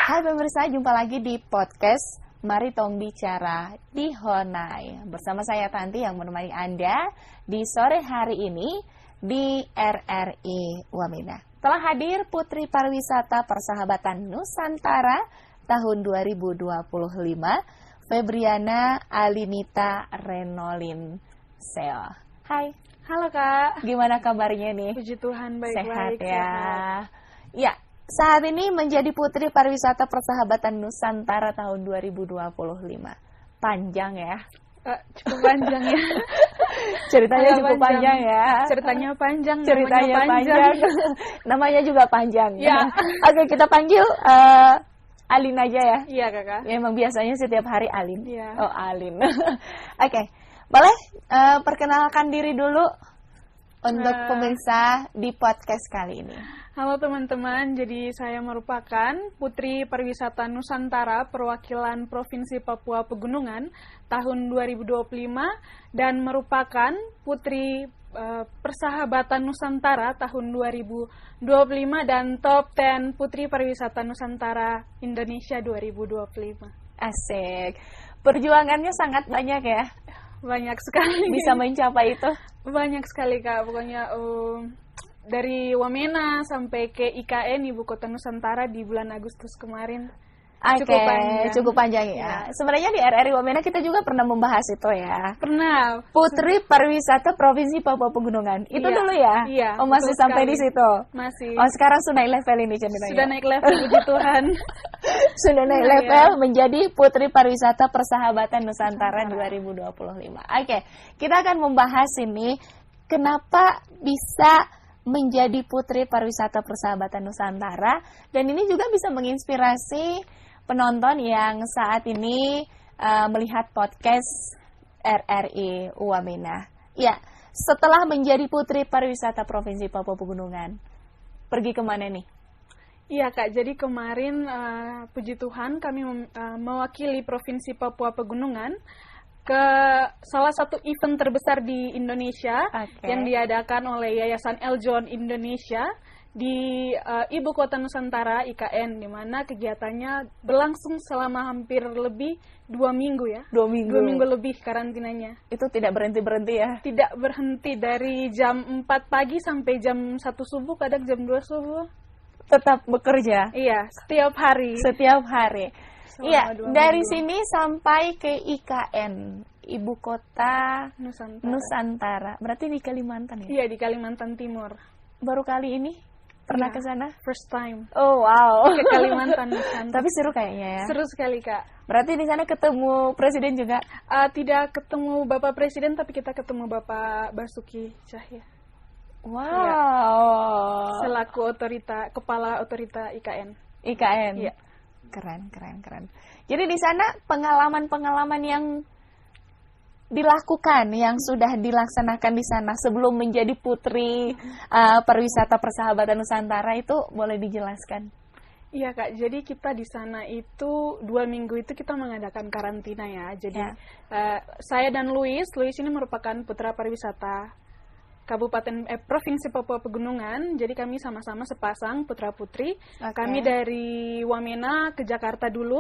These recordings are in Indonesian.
Hai pemirsa, jumpa lagi di podcast Mari Tong Bicara di Honai. Bersama saya Tanti yang menemani Anda di sore hari ini di RRI Wamena. Telah hadir Putri Pariwisata Persahabatan Nusantara tahun 2025, Febriana Alinita Renolin Seo. Hai. Halo Kak. Gimana kabarnya nih? Puji Tuhan, baik-baik. Sehat ya. Ya, saat ini menjadi Putri Pariwisata Persahabatan Nusantara tahun 2025. Panjang ya. Cukup panjang ya. Ceritanya cukup panjang ya. Ceritanya panjang. Ceritanya panjang. Namanya juga panjang. Ya. Oke, kita panggil Alin aja ya. Iya Kakak. Ya, emang biasanya setiap hari Alin. Iya. Oh, Alin. Oke, boleh perkenalkan diri dulu untuk pemirsa di podcast kali ini. Halo teman-teman, jadi saya merupakan Putri Pariwisata Nusantara perwakilan Provinsi Papua Pegunungan tahun 2025 dan merupakan Putri Persahabatan Nusantara tahun 2025 dan Top 10 Putri Pariwisata Nusantara Indonesia 2025. Asik. Perjuangannya sangat banyak ya. Banyak sekali. Bisa mencapai itu? Banyak sekali Kak, pokoknya dari Wamena sampai ke IKN Ibu Kota Nusantara di bulan Agustus kemarin. Cukup panjang ya. Sebenarnya di RRI Wamena kita juga pernah membahas itu ya. Pernah. Putri Pariwisata Provinsi Papua Pegunungan. Itu dulu ya? Iya. Oh, masih sampai di situ? Masih. Oh, sekarang sudah naik level ini ceritanya. Sudah naik level, puji Tuhan. Sudah naik level menjadi Putri Pariwisata Persahabatan Nusantara 2025. Oke, kita akan membahas ini kenapa bisa menjadi Putri Pariwisata Persahabatan Nusantara, dan ini juga bisa menginspirasi penonton yang saat ini melihat podcast RRI Wamena. Ya, setelah menjadi Putri Pariwisata Provinsi Papua Pegunungan, pergi kemana nih? Iya Kak, jadi kemarin puji Tuhan kami mewakili Provinsi Papua Pegunungan ke salah satu event terbesar di Indonesia yang diadakan oleh Yayasan Eljon Indonesia di Ibu Kota Nusantara IKN, di mana kegiatannya berlangsung selama hampir lebih 2 minggu ya. 2 minggu. 2 minggu lebih karantinanya. Itu tidak berhenti-berhenti ya? Tidak berhenti, dari jam 4 pagi sampai jam 1 subuh, kadang jam 2 subuh. Tetap bekerja? Iya, setiap hari. Setiap hari. Iya, dari sini sampai ke IKN, Ibu Kota Nusantara. Berarti di Kalimantan ya? Iya, di Kalimantan Timur. Baru kali ini pernah ke sana? First time. Oh, wow. Ke Kalimantan Nusantara. Tapi seru kayaknya ya? Seru sekali, Kak. Berarti di sana ketemu Presiden juga? Tidak ketemu Bapak Presiden, tapi kita ketemu Bapak Basuki Cahaya. Wow. Ya. Selaku kepala otorita IKN. IKN? Iya. Keren. Jadi di sana pengalaman-pengalaman yang dilakukan, yang sudah dilaksanakan di sana sebelum menjadi Putri Pariwisata Persahabatan Nusantara itu boleh dijelaskan? Iya Kak, jadi kita di sana itu 2 minggu itu kita mengadakan karantina ya. Jadi saya dan Luis ini merupakan putra pariwisata Provinsi Papua Pegunungan. Jadi kami sama-sama sepasang putra-putri. Kami dari Wamena ke Jakarta dulu.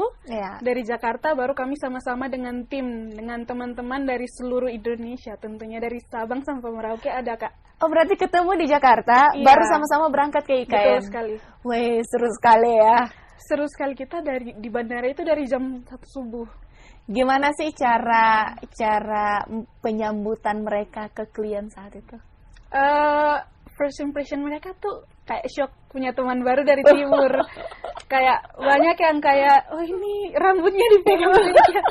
Dari Jakarta baru kami sama-sama dengan tim, dengan teman-teman dari seluruh Indonesia. Tentunya dari Sabang sampai Merauke ada Kak. Oh, berarti ketemu di Jakarta, baru sama-sama berangkat ke IKN. Betul sekali. Wih, seru sekali ya. Seru sekali, kita di bandara itu dari jam 1 subuh. Gimana sih cara penyambutan mereka ke klien saat itu? First impression mereka tuh kayak shock punya teman baru dari timur. Kayak banyak yang kayak, oh ini rambutnya dipegang Indonesia.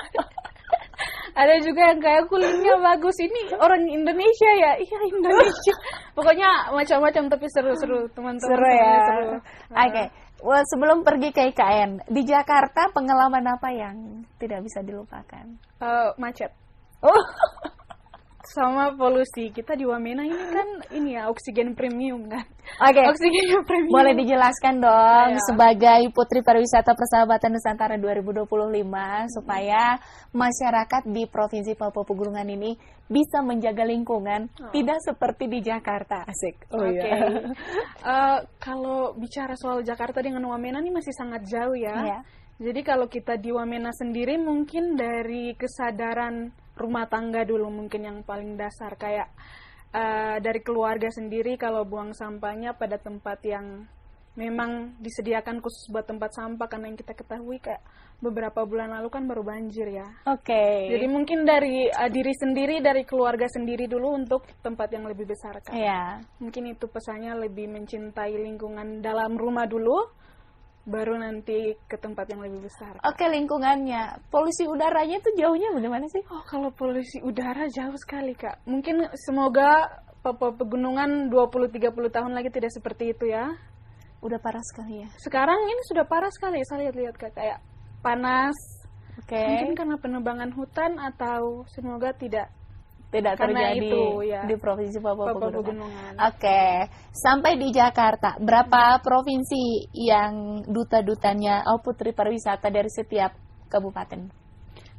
Ada juga yang kayak kulitnya bagus, ini orang Indonesia ya? Iya, Indonesia. Pokoknya macam-macam, tapi seru-seru teman-teman. Seru ya. Seru. Oke. Well, sebelum pergi ke IKN, di Jakarta pengalaman apa yang tidak bisa dilupakan? Macet. Oh. sama polusi. Kita di Wamena ini kan ini ya oksigen premium kan. Oke. Oksigen premium. Boleh dijelaskan dong Ya. sebagai Putri Pariwisata Persahabatan Nusantara 2025 supaya masyarakat di Provinsi Papua Pegunungan ini bisa menjaga lingkungan tidak seperti di Jakarta. Asik. Oke. Kalau bicara soal Jakarta dengan Wamena ini masih sangat jauh ya. Iya. Jadi kalau kita di Wamena sendiri mungkin dari kesadaran rumah tangga dulu mungkin yang paling dasar kayak dari keluarga sendiri kalau buang sampahnya pada tempat yang memang disediakan khusus buat tempat sampah karena yang kita ketahui kayak beberapa bulan lalu kan baru banjir ya. Oke. Jadi mungkin dari diri sendiri, dari keluarga sendiri dulu untuk tempat yang lebih besar kan. Iya. Mungkin itu pesannya lebih mencintai lingkungan dalam rumah dulu, baru nanti ke tempat yang lebih besar. Oke, lingkungannya. Polusi udaranya itu jauhnya bagaimana sih? Oh, kalau polusi udara jauh sekali, Kak. Mungkin semoga Papua Pegunungan 20-30 tahun lagi tidak seperti itu ya. Udah parah sekali ya. Sekarang ini sudah parah sekali, saya lihat-lihat Kak, kayak panas. Oke. Mungkin karena penebangan hutan atau semoga tidak karena terjadi itu, ya. di Provinsi Papua Papua Pegunungan. Pegunungan. Oke, sampai di Jakarta, berapa provinsi yang duta-dutanya Putri Pariwisata dari setiap kabupaten?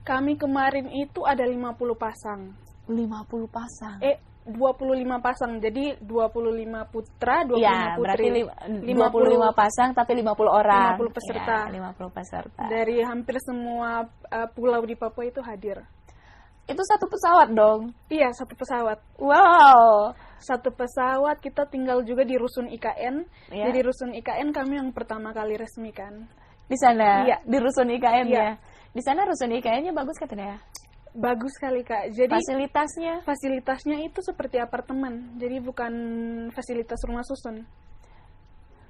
Kami kemarin itu ada 50 pasang. 50 pasang. 25 pasang. Jadi 25 putra, 25 Ya, berarti putri. 25 pasang tapi 50 orang. 50 peserta. Ya, 50 peserta. Dari hampir semua pulau di Papua itu hadir. Itu satu pesawat dong. Iya, satu pesawat. Wow. Satu pesawat, kita tinggal juga di Rusun IKN. Ya. Jadi Rusun IKN kami yang pertama kali resmikan. Di sana, Iya. di Rusun IKN Iya. ya. Di sana Rusun IKN-nya bagus katanya ya. Bagus sekali, Kak. Jadi Fasilitasnya itu seperti apartemen. Jadi bukan fasilitas rumah susun.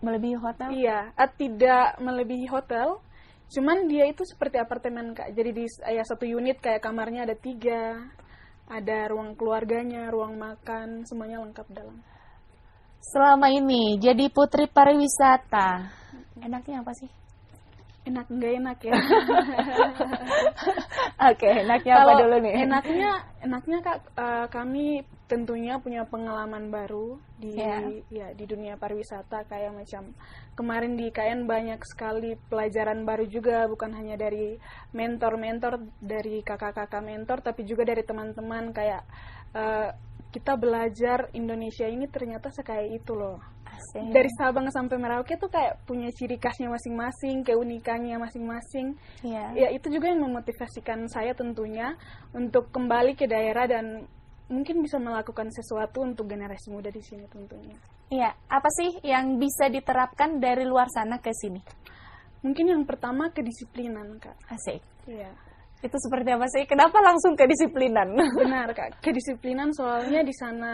melebihi hotel. Iya, tidak melebihi hotel. Cuman dia itu seperti apartemen, Kak. Jadi di satu unit kayak kamarnya ada 3. Ada ruang keluarganya, ruang makan, semuanya lengkap dalam. Selama ini jadi Putri Pariwisata, enaknya apa sih? Enak nggak enak ya? Oke, enaknya apa Kalau dulu nih? enaknya Kak, kami tentunya punya pengalaman baru di di dunia pariwisata kayak macam kemarin di IKN banyak sekali pelajaran baru juga, bukan hanya dari mentor-mentor, dari kakak-kakak mentor, tapi juga dari teman-teman kayak kita belajar Indonesia ini ternyata sekaya itu loh. Asik. Dari Sabang sampai Merauke tuh kayak punya ciri khasnya masing-masing, keunikannya masing-masing. Iya. Ya itu juga yang memotivasikan saya tentunya untuk kembali ke daerah dan mungkin bisa melakukan sesuatu untuk generasi muda di sini tentunya. Iya, apa sih yang bisa diterapkan dari luar sana ke sini? Mungkin yang pertama kedisiplinan, Kak. Asik. Iya. Itu seperti apa sih? Kenapa langsung kedisiplinan? Benar, Kak. Kedisiplinan soalnya di sana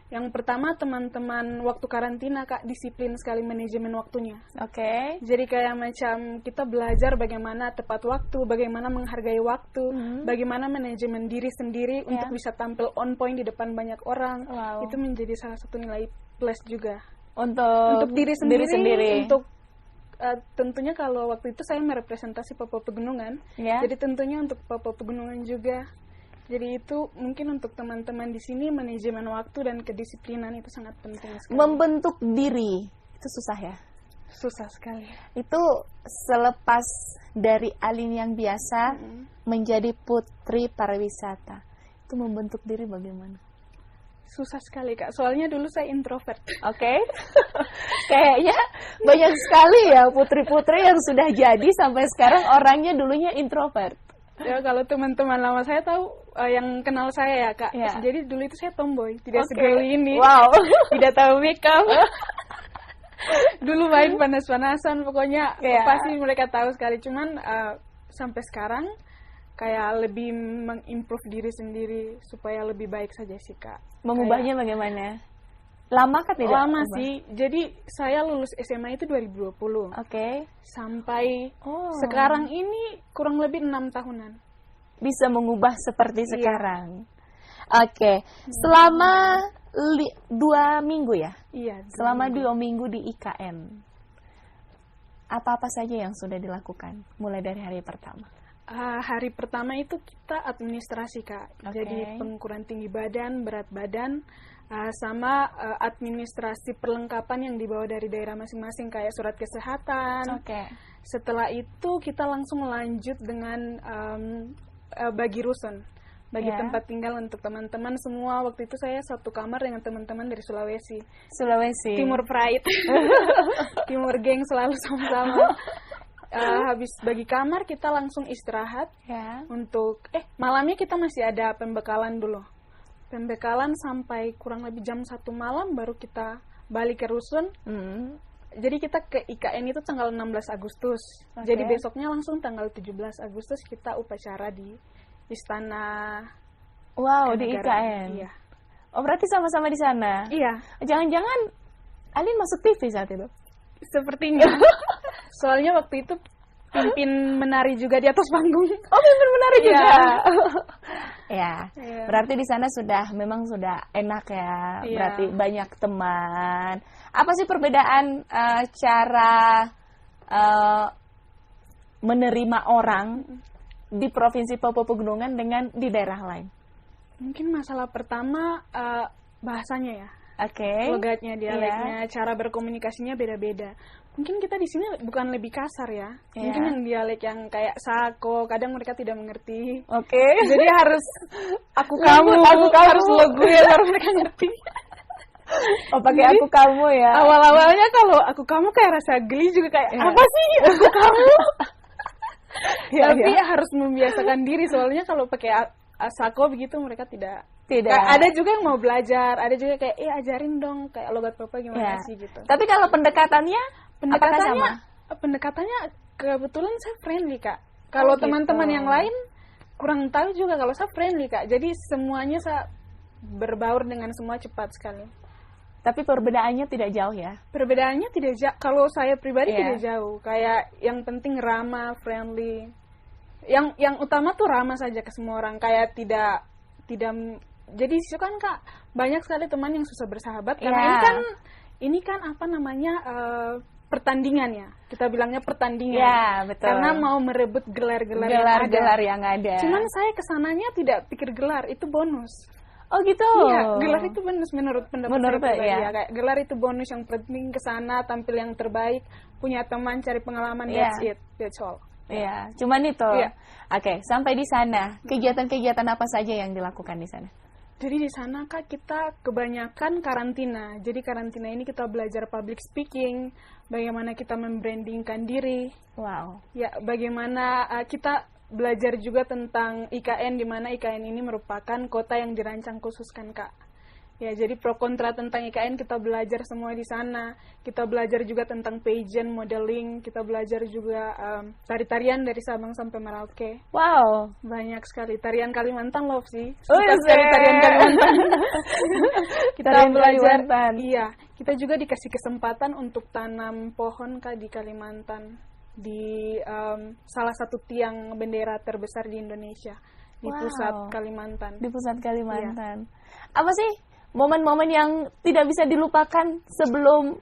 yang pertama teman-teman waktu karantina, Kak, disiplin sekali manajemen waktunya. Oke. Jadi kayak macam kita belajar bagaimana tepat waktu, bagaimana menghargai waktu, bagaimana manajemen diri sendiri untuk bisa tampil on point di depan banyak orang. Wow. Itu menjadi salah satu nilai plus juga. Untuk Diri sendiri. Untuk tentunya kalau waktu itu saya merepresentasi Papua Pegunungan. Ya. Jadi tentunya untuk Papua Pegunungan juga. Jadi itu mungkin untuk teman-teman di sini manajemen waktu dan kedisiplinan itu sangat penting sekali. Membentuk diri itu susah ya. Susah sekali. Itu selepas dari Alin yang biasa menjadi Putri Pariwisata. Itu membentuk diri bagaimana? Susah sekali, Kak. Soalnya dulu saya introvert. Oke. Kayaknya banyak sekali ya putri-putri yang sudah jadi sampai sekarang orangnya dulunya introvert. Ya kalau teman-teman lama saya tahu yang kenal saya ya, Kak. Ya. Jadi dulu itu saya tomboy, tidak segeli ini. Wow. Tidak tahu make up. Dulu main panas-panasan, pokoknya pasti mereka tahu sekali. Cuman sampai sekarang kayak lebih mengimprove diri sendiri supaya lebih baik saja sih, Kak. Mengubahnya bagaimana? Lama kan tidak? Lama sih. Jadi saya lulus SMA itu 2020. Oke. Sampai sekarang ini kurang lebih 6 tahunan. Bisa mengubah seperti sekarang. Oke. Selama 2 minggu ya? Iya. Selama 2 minggu di IKN. Apa-apa saja yang sudah dilakukan mulai dari hari pertama? Hari pertama itu kita administrasi, Kak. Oke. Jadi pengukuran tinggi badan, berat badan, sama administrasi perlengkapan yang dibawa dari daerah masing-masing kayak surat kesehatan. Oke. Setelah itu kita langsung lanjut dengan bagi rusun, bagi Ya. tempat tinggal untuk teman-teman semua. Waktu itu saya satu kamar dengan teman-teman dari Sulawesi. Sulawesi. Timur Pride. Timur geng selalu sama-sama. Habis bagi kamar kita langsung istirahat Ya. untuk malamnya kita masih ada pembekalan dulu. Pembekalan sampai kurang lebih jam 1 malam baru kita balik ke rusun. Hmm. Jadi kita ke IKN itu tanggal 16 Agustus. Oke. Jadi besoknya langsung tanggal 17 Agustus kita upacara di Istana Wow, di Kenegaraan. IKN. Iya. Oh, berarti sama-sama di sana. Iya, Jangan-jangan Alin masuk TV saat itu? sepertinya. Soalnya waktu itu pimpin menari juga di atas panggung. Oh, pimpin menari Iya. juga. Ya. Iya. Berarti di sana memang sudah enak ya. Iya. Berarti banyak teman. Apa sih perbedaan cara menerima orang di Provinsi Papua Pegunungan dengan di daerah lain? Mungkin masalah pertama bahasanya ya. Oke. Logatnya, dialeknya, Iya. cara berkomunikasinya beda-beda. Mungkin kita di sini bukan lebih kasar ya. Iya. Mungkin yang dialek yang kayak sako, kadang mereka tidak mengerti. Oke. Jadi harus aku kamu, harus lo gue baru mereka ngerti. Oh, pakai Jadi, aku kamu ya. Awal-awalnya kalau aku kamu kayak rasa geli juga kayak Iya. apa sih aku kamu? Iya, Tapi iya. harus membiasakan diri soalnya kalau pakai sako begitu mereka tidak. Tidak. Ada juga yang mau belajar, ada juga kayak ajarin dong kayak logat papa gimana Ya. sih gitu. Tapi kalau pendekatannya, apakah sama? Pendekatannya kebetulan saya friendly, Kak. Kalau gitu. teman-teman yang lain kurang tahu juga kalau saya friendly, Kak. Jadi semuanya saya berbaur dengan semua cepat sekali. Tapi perbedaannya tidak jauh ya. Perbedaannya tidak jauh. Kalau saya pribadi Iya. tidak jauh. Kayak yang penting ramah, friendly. Yang utama tuh ramah saja ke semua orang. Kayak tidak. Jadi itu kan, Kak, banyak sekali teman yang susah bersahabat karena Iya. ini kan apa namanya pertandingan ya. Kita bilangnya pertandingan. Ya, betul. Karena mau merebut gelar-gelar yang Gelar-gelar ada. yang ada. Cuman saya kesananya tidak pikir gelar itu bonus. Oh gitu. Iya, gelar itu bonus menurut pendapat Menurut saya pribadi, iya. ya. Kayak gelar itu bonus, yang penting ke sana tampil yang terbaik, punya teman, cari pengalaman, Iya. that's it, that's all. Iya, cuman itu. Iya. Oke, sampai di sana, kegiatan-kegiatan apa saja yang dilakukan di sana? Jadi di sana, Kak, kita kebanyakan karantina. Jadi karantina ini kita belajar public speaking, bagaimana kita membrandingkan diri, Wow. ya bagaimana kita belajar juga tentang IKN, di mana IKN ini merupakan kota yang dirancang khusus kan, Kak. Ya, jadi pro kontra tentang IKN kita belajar semua di sana. Kita belajar juga tentang pageant, modeling, kita belajar juga tari-tarian dari Sabang sampai Merauke. Wow. Banyak sekali. Tarian Kalimantan love sih. Oh, Suka iya, sekali Seh. tarian Kalimantan. Kita Tarian belajar. Kalimantan. Iya, kita juga dikasih kesempatan untuk tanam pohon, Kak, di Kalimantan. Di salah satu tiang bendera terbesar di Indonesia. Di Wow. pusat Kalimantan. Di pusat Kalimantan. Iya. Apa sih momen-momen yang tidak bisa dilupakan sebelum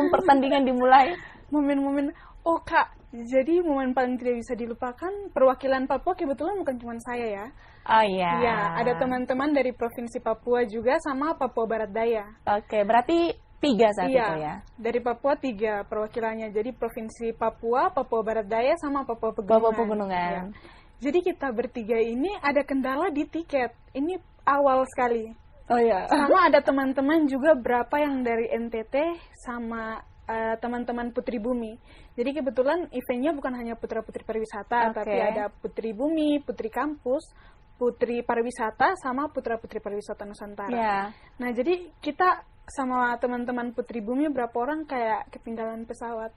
pertandingan dimulai? Momen-momen, oh Kak, jadi momen paling tidak bisa dilupakan perwakilan Papua kebetulan bukan cuma saya ya. Oh iya. Iya, ada teman-teman dari Provinsi Papua juga sama Papua Barat Daya. Oke, berarti 3 saat Iya, itu ya. dari Papua 3 perwakilannya. Jadi Provinsi Papua, Papua Barat Daya, sama Papua Pegunungan. Papua Pegunungan. Iya. Jadi kita bertiga ini ada kendala di tiket. Ini awal sekali. Oh iya. Sama ada teman-teman juga berapa yang dari NTT sama teman-teman Putri Bumi. Jadi kebetulan eventnya bukan hanya putra-putri pariwisata, Oke. tapi ada Putri Bumi, Putri Kampus, Putri Pariwisata, sama putra-putri pariwisata Nusantara. Iya. Nah, jadi kita sama teman-teman Putri Bumi berapa orang kayak ketinggalan pesawat.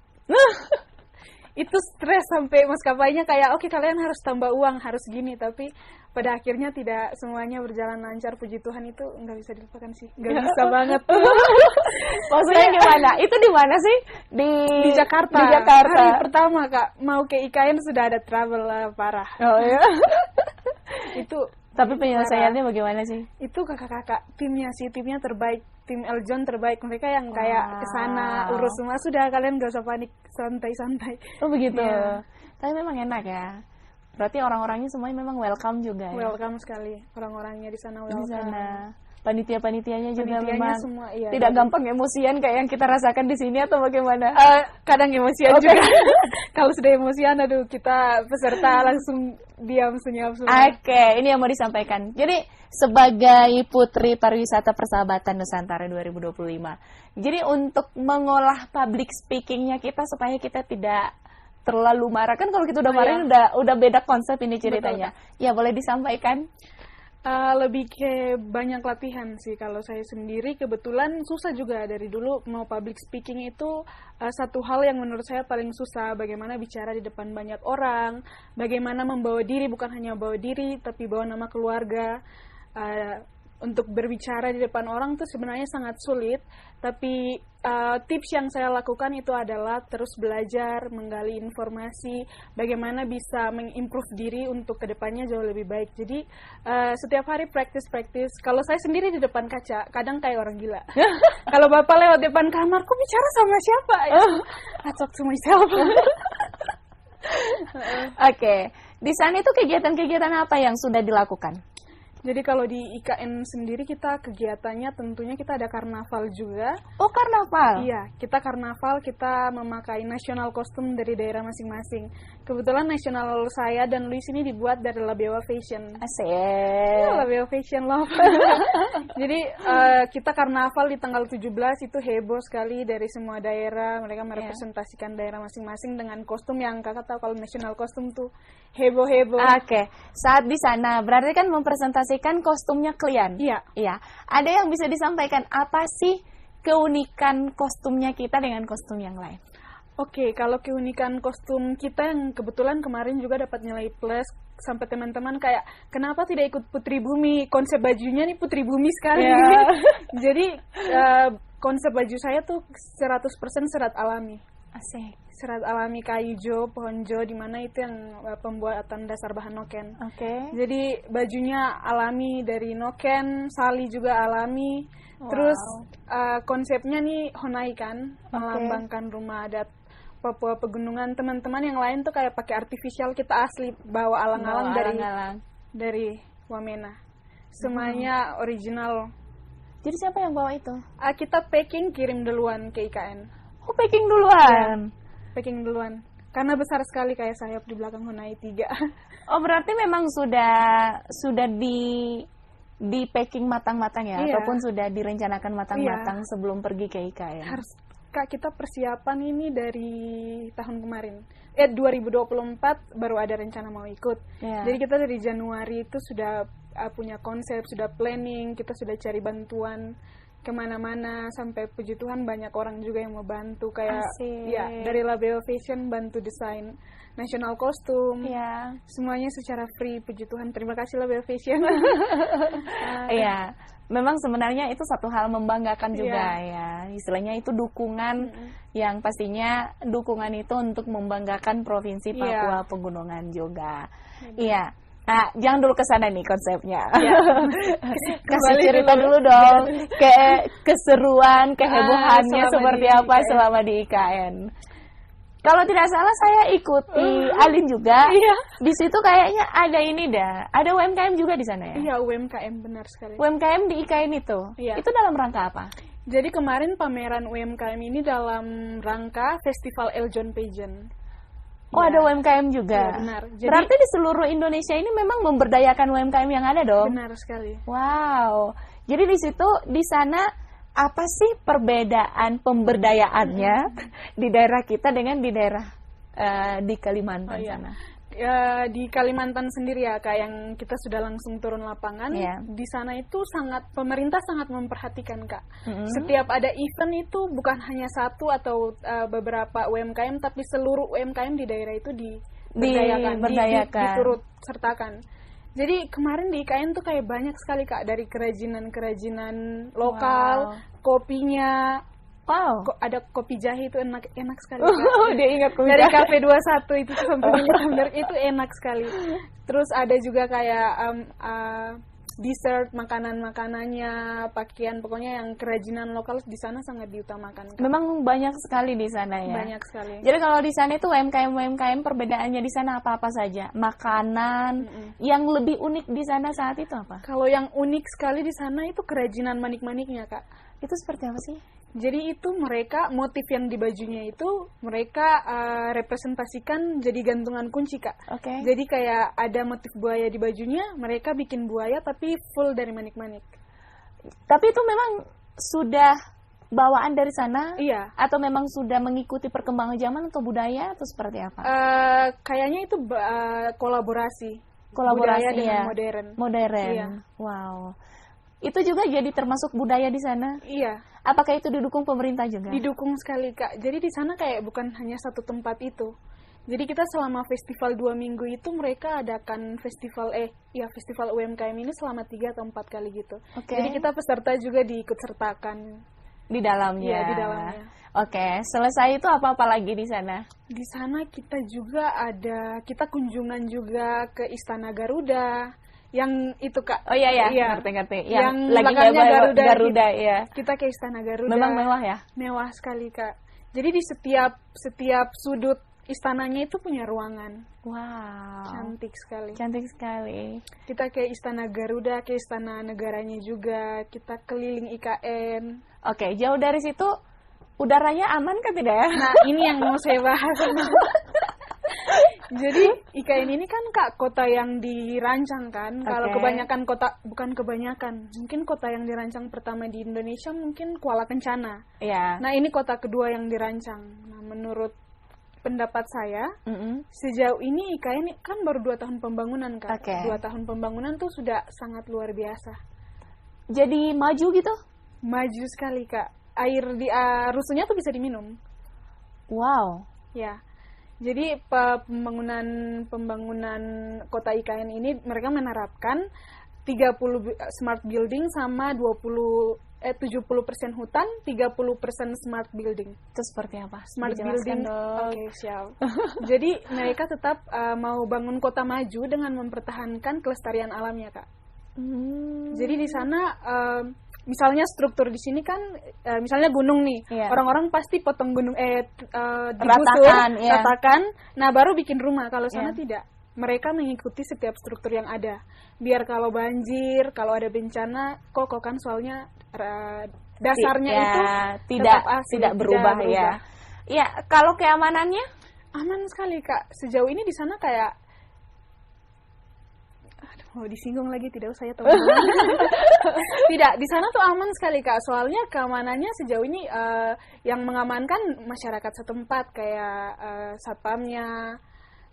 Itu stres sampai maskapainya kayak oke, kalian harus tambah uang, harus gini, tapi pada akhirnya tidak semuanya berjalan lancar, puji Tuhan. Itu nggak bisa dilupakan sih, nggak bisa banget. Maksudnya gimana? Itu di mana sih? Di Jakarta. Di Jakarta. Hari pertama, Kak, mau ke IKN sudah ada trouble parah. Oh iya. Itu Tapi penyelesaiannya bagaimana sih? itu kakak-kakak timnya terbaik, tim Eljon terbaik, mereka yang kayak Wow. kesana urus semua, sudah kalian gak usah panik, santai-santai. Oh begitu. Iya. Tapi memang enak ya. Berarti orang-orangnya semuanya memang welcome juga ya. Welcome sekali, orang-orangnya di sana Di welcome. sana. Panitia-panitianya juga Panitianya memang semua, iya, tidak jadi- gampang emosian kayak yang kita rasakan di sini atau bagaimana? Kadang emosian juga. Kalau sudah emosian, aduh, kita peserta langsung diam senyap semua. Oke, ini yang mau disampaikan. Jadi sebagai Putri Pariwisata Persahabatan Nusantara 2025, jadi untuk mengolah public speakingnya kita supaya kita tidak terlalu marah, kan kalau kita udah marah udah beda konsep ini ceritanya. Ya boleh disampaikan. Lebih ke banyak latihan sih. Kalau saya sendiri kebetulan susah juga dari dulu mau public speaking itu satu hal yang menurut saya paling susah. Bagaimana bicara di depan banyak orang, bagaimana membawa diri, bukan hanya bawa diri tapi bawa nama keluarga. Untuk berbicara di depan orang itu sebenarnya sangat sulit, tapi tips yang saya lakukan itu adalah terus belajar, menggali informasi, bagaimana bisa mengimprove diri untuk kedepannya jauh lebih baik. Jadi setiap hari practice. Kalau saya sendiri di depan kaca, kadang kayak orang gila. Kalau bapak lewat depan kamar, kok bicara sama siapa? I talk to myself. Oke, di sana itu kegiatan-kegiatan apa yang sudah dilakukan? Jadi kalau di IKN sendiri kita kegiatannya tentunya kita ada karnaval juga. Oh, karnaval. Iya, kita karnaval, kita memakai national costume dari daerah masing-masing. Kebetulan nasional saya dan Luis ini dibuat dari Labewa Fashion. Asik. Labewa Fashion love. Jadi kita karnaval di tanggal 17 itu heboh sekali dari semua daerah. Mereka merepresentasikan daerah masing-masing dengan kostum yang kakak tahu kalau national costume tuh heboh-heboh. Oke, saat di sana berarti kan mempresentasikan kostumnya klien. Iya. Iya. Ada yang bisa disampaikan apa sih keunikan kostumnya kita dengan kostum yang lain? Oke, kalau keunikan kostum kita yang kebetulan kemarin juga dapat nilai plus sampai teman-teman kayak kenapa tidak ikut Putri Bumi? Konsep bajunya nih Putri Bumi sekali. Yeah. Jadi konsep baju saya tuh 100% serat alami. Asik. Serat alami kayu jo, pohon jo, di mana itu yang pembuatan dasar bahan noken. Oke. Jadi bajunya alami dari noken, sali juga alami. Wow. Terus konsepnya nih honai kan, melambangkan rumah adat Papua Pegunungan. Teman-teman yang lain tuh kayak pakai artifisial, kita asli bawa alang-alang dari Wamena. Semuanya original. Jadi siapa yang bawa itu? Kita packing, kirim duluan ke IKN. Oh, packing duluan. Packing duluan. Karena besar sekali kayak sayap di belakang Honai 3. Oh, berarti memang sudah di packing matang-matang ya, Iya. ataupun sudah direncanakan matang-matang sebelum pergi ke IKN. Harus Kak, kita persiapan ini dari tahun kemarin. 2024 baru ada rencana mau ikut. Iya. Jadi kita dari Januari itu sudah punya konsep, sudah planning, kita sudah cari bantuan kemana-mana, sampai puji Tuhan banyak orang juga yang mau bantu kayak Asik. ya dari Label Fashion bantu desain national costume. Iya. Semuanya secara free, puji Tuhan. Terima kasih Label Fashion. Iya, memang sebenarnya itu satu hal membanggakan juga ya. Istilahnya itu dukungan yang pastinya dukungan itu untuk membanggakan Provinsi Papua Pegunungan juga. Iya. Nah, jangan dulu ke sana nih konsepnya. Kasih cerita dulu dong, keseruan, kehebohannya seperti apa selama di IKN. Kalau tidak salah saya ikuti Alin juga. Iya. Di situ kayaknya ada ini dah. Ada UMKM juga di sana ya? Iya, UMKM benar sekali. UMKM di IKN itu? Iya. Itu dalam rangka apa? Jadi kemarin pameran UMKM ini dalam rangka Festival Eljon Pageant. Oh, ada UMKM juga? Iya, benar. Jadi, berarti di seluruh Indonesia ini memang memberdayakan UMKM yang ada dong? Benar sekali. Wow. Jadi di situ, di sana apa sih perbedaan pemberdayaannya di daerah kita dengan di daerah di Kalimantan sana? Di Kalimantan sendiri ya, Kak, yang kita sudah langsung turun lapangan, di sana itu pemerintah sangat memperhatikan, Kak. Setiap ada event itu bukan hanya satu atau beberapa UMKM, tapi seluruh UMKM di daerah itu diberdayakan, diturut sertakan. Jadi kemarin di IKN tuh kayak banyak sekali, Kak, dari kerajinan lokal, kopinya. Wow. Ada kopi jahe itu enak sekali. Dia ingat kopi dari jahe. Cafe 21 itu sampai benar itu enak sekali. Terus ada juga kayak dessert, makanan-makanannya, pakaian, pokoknya yang kerajinan lokal di sana sangat diutamakan, Kak. Memang banyak sekali di sana ya. Banyak sekali. Jadi kalau di sana itu UMKM perbedaannya di sana apa-apa saja? Makanan yang lebih unik di sana saat itu apa? Kalau yang unik sekali di sana itu kerajinan manik-maniknya, Kak. Itu seperti apa sih? Jadi itu mereka, motif yang di bajunya itu mereka representasikan jadi gantungan kunci, Kak. Oke. Jadi kayak ada motif buaya di bajunya, mereka bikin buaya tapi full dari manik-manik. Tapi itu memang sudah bawaan dari sana? Iya. Atau memang sudah mengikuti perkembangan zaman atau budaya atau seperti apa? Kayaknya itu kolaborasi. Kolaborasi budaya dengan ya. modern. Modern. Iya. Wow. Itu juga jadi termasuk budaya di sana? Iya. Apakah itu didukung pemerintah juga? Didukung sekali, Kak. Jadi di sana kayak bukan hanya satu tempat itu. Jadi kita selama festival 2 minggu itu mereka adakan festival UMKM ini selama 3 atau 4 kali gitu. Oke. Jadi kita peserta juga diikut sertakan Di dalamnya. Iya, di dalamnya. Oke, selesai itu apa-apa lagi di sana? Di sana kita juga kita kunjungan juga ke Istana Garuda. Yang itu, Kak. Oh iya, Iya. ngerti. Yang lagi belakangnya Garuda, Garuda, ya. Kita ke Istana Garuda. Memang mewah ya? Mewah sekali, Kak. Jadi di setiap sudut istananya itu punya ruangan. Wow. Cantik sekali. Cantik sekali. Kita ke Istana Garuda, ke Istana Negaranya juga. Kita keliling IKN. Oke, jauh dari situ udaranya aman kan tidak ya? Nah, ini yang mau saya bahas. Jadi IKN ini kan, Kak, kota yang dirancang kan. Kalau Oke. kebanyakan bukan kebanyakan, mungkin kota yang dirancang pertama di Indonesia mungkin Kuala Kencana. Iya. Nah, ini kota kedua yang dirancang. Nah, menurut pendapat saya, sejauh ini IKN kan baru 2 tahun pembangunan, Kak. Oke. 2 tahun pembangunan tuh sudah sangat luar biasa. Jadi maju gitu? Maju sekali, Kak. Air di rusuhnya tuh bisa diminum. Wow. Ya. Jadi pembangunan kota IKN ini mereka menerapkan 30 smart building sama 70% hutan, 30% smart building. Itu seperti apa? Smart Dijelaskan building. dong. Oke, siap. Jadi mereka tetap mau bangun kota maju dengan mempertahankan kelestarian alamnya, Kak. Jadi di sana misalnya struktur di sini kan misalnya gunung nih. Iya. Orang-orang pasti potong gunung digusur, Ratakan, iya. ratakan, nah baru bikin rumah. Kalau sana Iya. tidak. Mereka mengikuti setiap struktur yang ada. Biar kalau banjir, kalau ada bencana, kokokan soalnya dasarnya Ya, itu tidak tetap asli, tidak berubah ya. Ya, kalau keamanannya? Aman sekali, Kak. Sejauh ini di sana kayak mau disinggung lagi, tidak usah ya teman-teman. Tidak, di sana tuh aman sekali, Kak. Soalnya keamanannya sejauh ini yang mengamankan masyarakat setempat kayak satpamnya.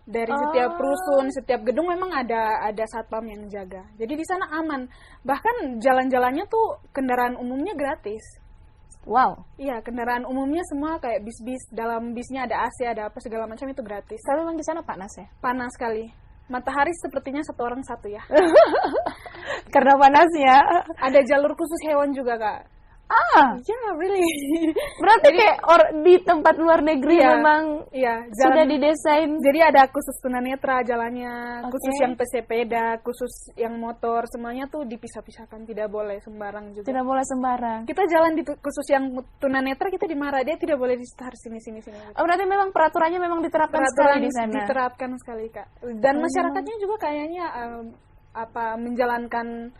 Dari setiap rusun, setiap gedung memang ada satpam yang jaga. Jadi di sana aman. Bahkan jalan-jalannya tuh kendaraan umumnya gratis. Wow. Iya, kendaraan umumnya semua kayak bis-bis, dalam bisnya ada AC, ada apa segala macam itu gratis. Tapi memang di sana panas ya? Panas sekali. Matahari sepertinya 1 orang 1 ya. Karena panasnya. Ada jalur khusus hewan juga, Kak. Yeah, really. Berarti kayak di tempat luar negeri Iya, memang iya, sudah didesain. Jadi ada khusus tunanetra jalannya, Oke. khusus yang pesepeda, khusus yang motor, semuanya tuh dipisah-pisahkan, tidak boleh sembarang juga. Tidak boleh sembarang. Kita jalan di khusus yang tunanetra, kita dimarah, dia tidak boleh di start sini. Oh, berarti memang peraturannya memang diterapkan sekali di sana. Diterapkan sekali, Kak. Dan masyarakatnya juga kayaknya menjalankan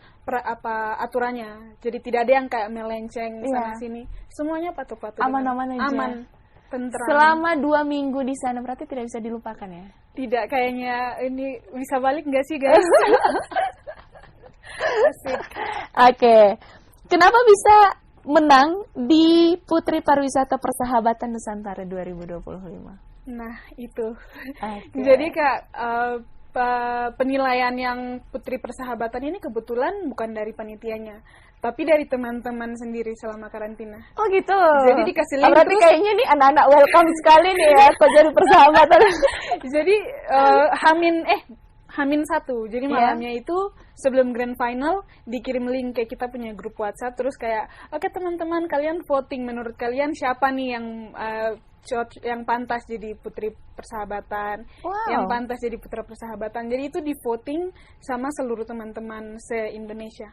aturannya. Jadi tidak ada yang kayak melenceng sana sini. Semuanya patuh-patuh. Aman-aman aja. Aman, tentram. Selama 2 minggu di sana berarti tidak bisa dilupakan ya? Tidak, kayaknya ini bisa balik nggak sih, guys? Asik. Oke. Kenapa bisa menang di Putri Pariwisata Persahabatan Nusantara 2025? Nah, itu. Oke. Jadi, Kak, penilaian yang Putri Persahabatan ini kebetulan bukan dari panitianya, tapi dari teman-teman sendiri selama karantina. Oh gitu. Jadi dikasih link berarti terus. kayaknya nih anak-anak welcome sekali nih ya kok jadi persahabatan. Jadi Hamin 1. Jadi malamnya itu sebelum grand final dikirim link kayak kita punya grup WhatsApp, terus kayak oke teman-teman, kalian voting, menurut kalian siapa nih yang yang pantas jadi putri persahabatan, Wow. yang pantas jadi putra persahabatan. Jadi itu di voting sama seluruh teman-teman se-Indonesia.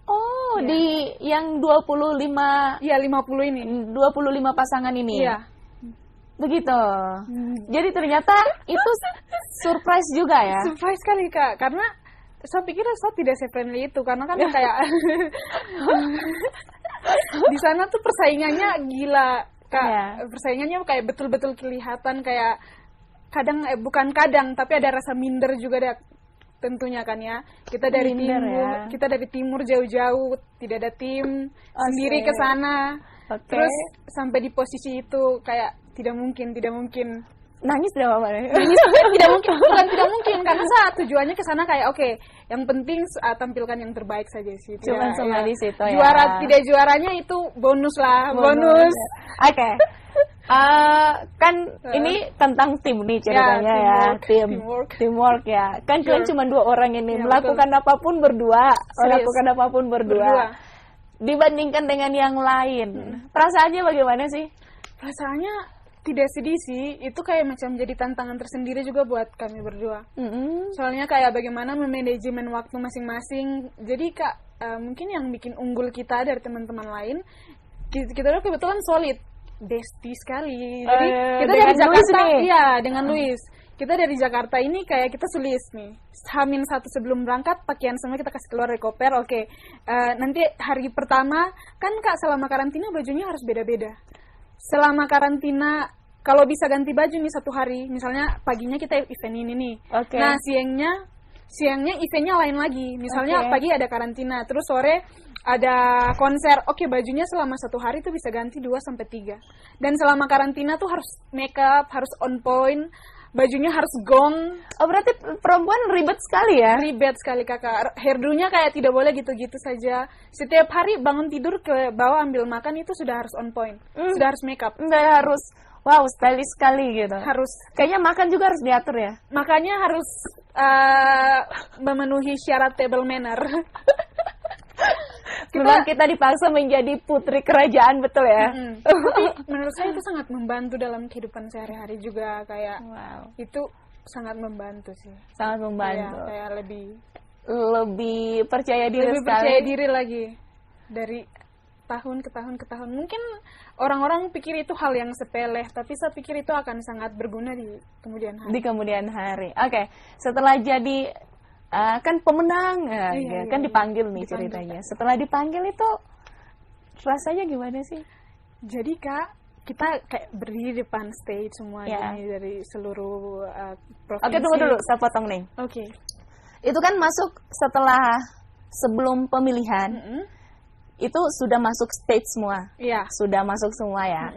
Oh, Iya. di yang 25 Iya, 50 ini. 25 pasangan ini. Iya. Begitu. Jadi ternyata itu surprise juga ya. Surprise sekali Kak, karena saya pikir saya tidak se-friendly itu, karena kan kayak di sana tuh persaingannya gila Kak. Iya. Persaingannya kayak betul-betul kelihatan kayak kadang bukan kadang tapi ada rasa minder juga ada tentunya kan ya. Kita dari Minder timur, ya. kita dari timur jauh-jauh, tidak ada tim, sendiri ke sana. Oke. Terus sampai di posisi itu kayak tidak mungkin. Nangis tidak apa-apa ya? Ini sebenarnya tidak mungkin, bukan tidak mungkin karena saya tujuannya ke sana kayak oke, yang penting tampilkan yang terbaik saja sih. Cuman cuma di situ ya. Juara tidak juaranya itu bonus lah, bonus. Oke. Kan ini tentang tim nih ceritanya ya, teamwork ya. Kan kalian cuma 2 orang ini Ya, melakukan apapun berdua, Serius. melakukan apapun berdua. Dibandingkan dengan yang lain, perasaannya bagaimana sih? Perasaannya tidak sedih sih, itu kayak macam jadi tantangan tersendiri juga buat kami berdua. Soalnya kayak bagaimana memanajemen waktu masing-masing. Jadi Kak, mungkin yang bikin unggul kita dari teman-teman lain, kita udah kebetulan solid, bestie sekali. Jadi kita dari Jakarta, iya dengan Luis. Kita dari Jakarta ini kayak kita sulis nih, H-1 sebelum berangkat pakaian semua kita kasih keluar dari koper. Oke, nanti hari pertama kan Kak selama karantina bajunya harus beda-beda. Selama karantina kalau bisa ganti baju nih 1 hari, misalnya paginya kita event ini nih. Oke. Nah siangnya eventnya lain lagi. Misalnya pagi ada karantina, terus sore ada konser. Oke, bajunya selama 1 hari tuh bisa ganti 2-3. Dan selama karantina tuh harus make up, harus on point, bajunya harus gong. Oh, berarti perempuan ribet sekali ya? Ribet sekali Kakak. Hairdo-nya kayak tidak boleh gitu-gitu saja. Setiap hari bangun tidur ke bawah ambil makan itu sudah harus on point. Sudah harus make up. Nggak harus, wow, stylish sekali gitu. Harus. Kayaknya makan juga harus diatur ya? Makanya harus memenuhi syarat table manner. Memang kita dipaksa menjadi putri kerajaan, betul ya? Tapi menurut saya itu sangat membantu dalam kehidupan sehari-hari juga, kayak Wow, itu sangat membantu sih. sangat Ya, membantu. kayak lebih Percaya diri lebih sekali. percaya diri lagi dari tahun ke tahun ke tahun. Mungkin orang-orang pikir itu hal yang sepele, tapi saya pikir itu akan sangat berguna di kemudian hari. Di kemudian hari. Oke, setelah jadi kan pemenang, kan dipanggil nih ceritanya. Setelah dipanggil itu rasanya gimana sih? Jadi Kak, kita kayak berdiri di depan stage semua gini dari seluruh provinsi. Oke, tunggu dulu, saya potong nih. Oke. Itu kan masuk sebelum pemilihan, itu sudah masuk stage semua. Iya. Sudah masuk semua ya.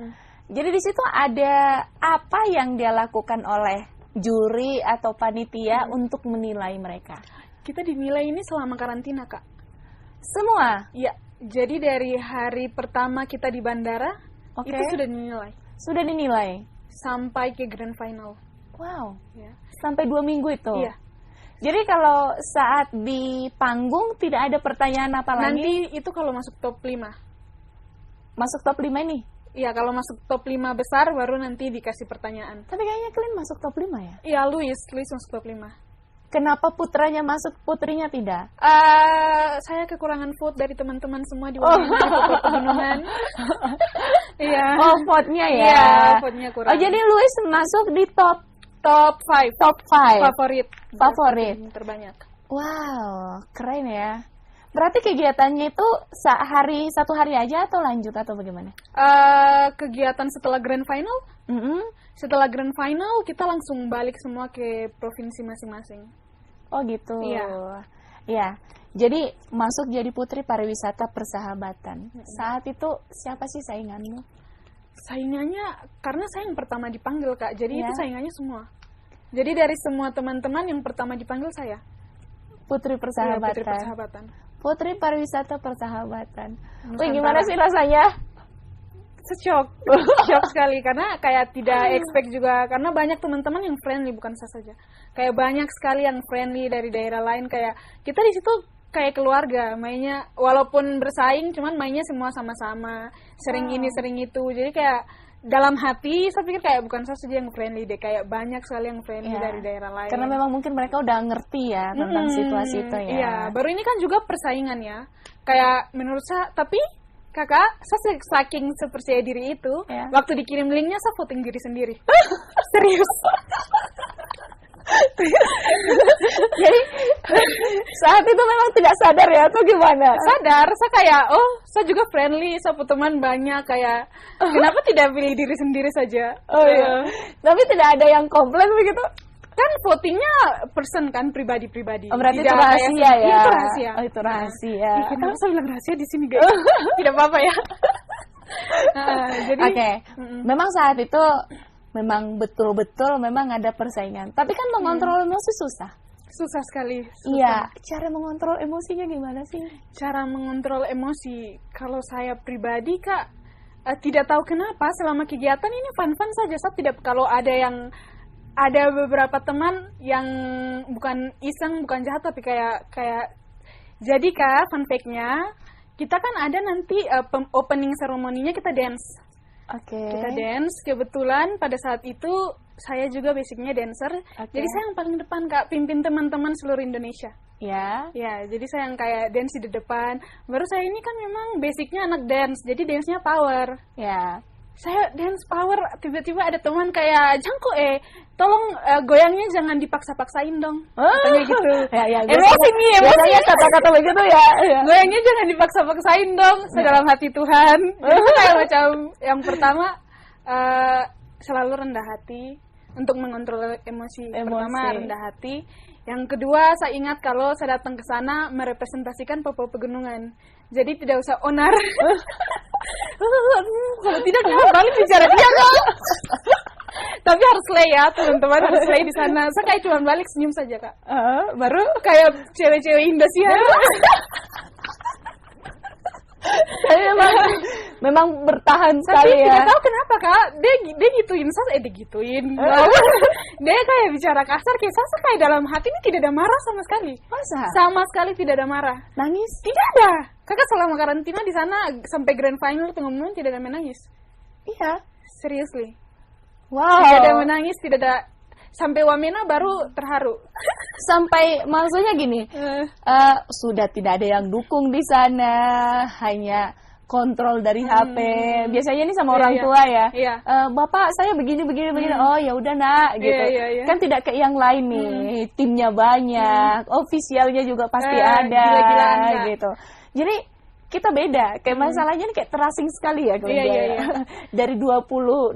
Jadi di situ ada apa yang dia lakukan oleh juri atau panitia untuk menilai mereka? Kita dinilai ini selama karantina, Kak. Semua? Iya. Jadi dari hari pertama kita di bandara, itu sudah dinilai. Sudah dinilai? Sampai ke grand final. Wow. Ya. Sampai 2 minggu itu? Iya. Jadi kalau saat di panggung tidak ada pertanyaan apa lagi? Nanti itu kalau masuk top 5. Masuk top 5 ini? Iya, kalau masuk top 5 besar baru nanti dikasih pertanyaan. Tapi kayaknya kalian masuk top 5 ya? Iya, Luis masuk top 5. Kenapa putranya masuk, putrinya tidak? Saya kekurangan vote dari teman-teman semua di pegunungan. Iya. Oh, vote-nya ya? Iya, vote-nya kurang. Oh, jadi Luis masuk di top 5. Top 5. Favorit terbanyak. Wow, keren ya. Berarti kegiatannya itu satu hari aja atau lanjut atau bagaimana? Kegiatan setelah grand final? Setelah grand final kita langsung balik semua ke provinsi masing-masing. Oh gitu. Iya. Iya. Jadi masuk jadi putri pariwisata persahabatan. Saat itu siapa sih sainganmu? Saingannya karena saya yang pertama dipanggil, Kak. Jadi itu saingannya semua. Jadi dari semua teman-teman yang pertama dipanggil saya. Putri persahabatan. Iya, putri persahabatan. Putri pariwisata persahabatan. Nusantara. Wih, gimana sih rasanya? Shock sekali karena kayak tidak expect juga, karena banyak teman-teman yang friendly, bukan saya saja. Kayak banyak sekali yang friendly dari daerah lain, kayak kita di situ kayak keluarga, mainnya walaupun bersaing cuman mainnya semua sama-sama, sering ini sering itu. Jadi kayak dalam hati saya pikir kayak bukan saya saja yang friendly deh, kayak banyak sekali yang friendly dari daerah lain. Karena memang mungkin mereka udah ngerti ya tentang situasi itu ya. Iya, baru ini kan juga persaingan ya. Kayak menurut saya, tapi kakak, saya saking sepercaya diri itu, waktu dikirim linknya saya voting diri sendiri. Serius. Jadi saat itu memang tidak sadar ya atau gimana? Sadar, saya kayak saya juga friendly, saya punya teman banyak, kayak kenapa tidak pilih diri sendiri saja? Oh iya. Tapi tidak ada yang komplain begitu? Kan votingnya person kan, pribadi-pribadi. Oh, berarti tidak itu rahasia ya? Itu rahasia. Oh, itu rahasia. Kenapa saya bilang rahasia di sini guys? Tidak apa-apa ya. Jadi memang saat itu memang betul-betul memang ada persaingan. Tapi kan mengontrol emosi susah. Susah sekali. Iya, cara mengontrol emosinya gimana sih? Cara mengontrol emosi, kalau saya pribadi Kak, tidak tahu kenapa selama kegiatan ini fun-fun saja. Saya tidak, kalau ada beberapa teman yang bukan iseng, bukan jahat, tapi kayak jadi Kak, fun fact-nya, kita kan ada nanti opening ceremony-nya kita dance. Kita dance, kebetulan pada saat itu saya juga basicnya dancer, jadi saya yang paling depan Kak, pimpin teman-teman seluruh Indonesia. Ya, jadi saya yang kayak dance di depan. Baru saya ini kan memang basicnya anak dance, jadi dance-nya power. Saya dance power, tiba-tiba ada teman kayak, Jangko tolong goyangnya jangan dipaksa-paksain dong. Katanya gitu. Emosi nih, emosi. Kata-kata begitu ya. Goyangnya jangan dipaksa-paksain dong. Dalam hati Tuhan. Jadi kayak macam yang pertama selalu rendah hati untuk mengontrol emosi. Pertama rendah hati. Yang kedua saya ingat kalau saya datang ke sana merepresentasikan Papua Pegunungan. Jadi tidak usah onar. Kalau tidak balik bicara dia kok. Tapi harus slay ya teman-teman, harus slay di sana. Saya kayak cuma balik senyum saja Kak. Baru kayak cewek-cewek Indosiar. memang bertahan sekali ya. Tapi tidak tahu kenapa Kak, dia gituin saya, digituin. Dia kayak bicara kasar, kayak saya kayak dalam hati ini tidak ada marah sama sekali. Masa? Sama sekali tidak ada marah. Nangis? Tidak ada. Kakak selama karantina di sana sampai grand final pengumuman tidak ada menangis. Iya. Seriously. Wow. Tidak ada menangis, tidak ada. Sampai Wamena baru terharu. Sampai maksudnya gini, sudah tidak ada yang dukung di sana, hanya kontrol dari HP. Biasanya ini sama orang tua ya. Bapak saya begini. Oh ya udah nak gitu. Kan tidak kayak yang lain nih, timnya banyak, ofisialnya juga pasti ada gitu. Jadi kita beda, kayak masalahnya ini kayak terasing sekali ya dari 24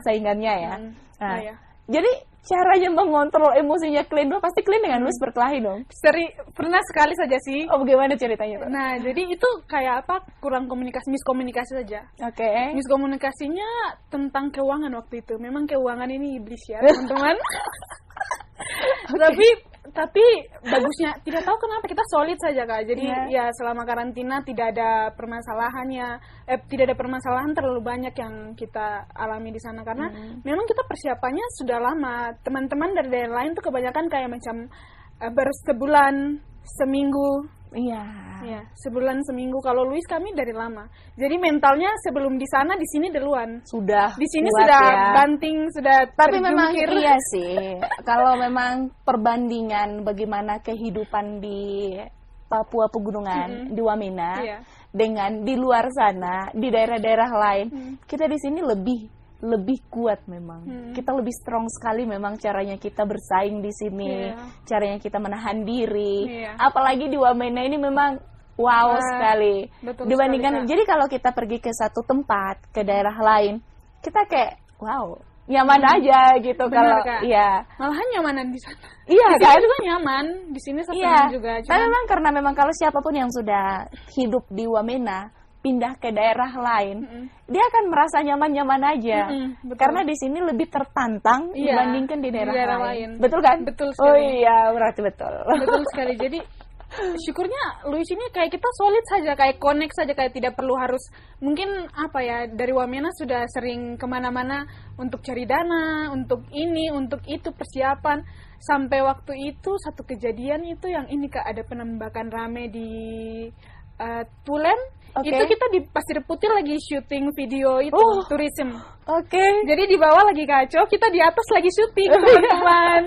saingannya ya. Jadi caranya mengontrol emosinya kalian dua pasti kalian dengan Luis berkelahi dong. Pernah sekali saja sih. Oh bagaimana ceritanya? Nah jadi itu kayak apa, kurang komunikasi, miskomunikasi saja. Miskomunikasinya tentang keuangan waktu itu. Memang keuangan ini iblis ya teman-teman. Tapi bagusnya tidak tahu kenapa kita solid saja Kak. Jadi ya selama karantina tidak ada permasalahan terlalu banyak yang kita alami di sana karena memang kita persiapannya sudah lama. Teman-teman dari daerah lain tuh kebanyakan kayak macam bersebulan, seminggu. Sebulan seminggu. Kalau Luis kami dari lama. Jadi mentalnya sebelum di sana, di sini duluan. Sudah. Di sini sudah banting, sudah. Tapi memang iya sih. Kalau memang perbandingan bagaimana kehidupan di Papua Pegunungan, di Wamena, dengan di luar sana, di daerah-daerah lain, kita di sini lebih kuat memang. Kita lebih strong sekali memang caranya kita bersaing di sini, caranya kita menahan diri. Apalagi di Wamena ini memang wow sekali. Dibandingkan, jadi kalau kita pergi ke satu tempat, ke daerah lain, kita kayak wow, nyaman aja gitu. Kalau malahan nyamanan di sana. Kan? Juga nyaman di sini sebenarnya juga. Tapi memang kalau siapapun yang sudah hidup di Wamena pindah ke daerah lain, dia akan merasa nyaman-nyaman aja. Karena di sini lebih tertantang dibandingkan di daerah lain. Betul kan? Betul sekali. Oh iya, berarti betul. Betul sekali. Jadi syukurnya Luis ini kayak kita solid saja, kayak connect saja, kayak tidak perlu harus mungkin apa ya, dari Wamena sudah sering kemana-mana untuk cari dana, untuk ini, untuk itu, persiapan. Sampai waktu itu satu kejadian itu yang ini Kak, ada penembakan rame di Tulen. Oke. Itu kita di Pasir Putih lagi syuting video itu, tourism. Oke. Jadi di bawah lagi kacau, kita di atas lagi syuting, teman-teman.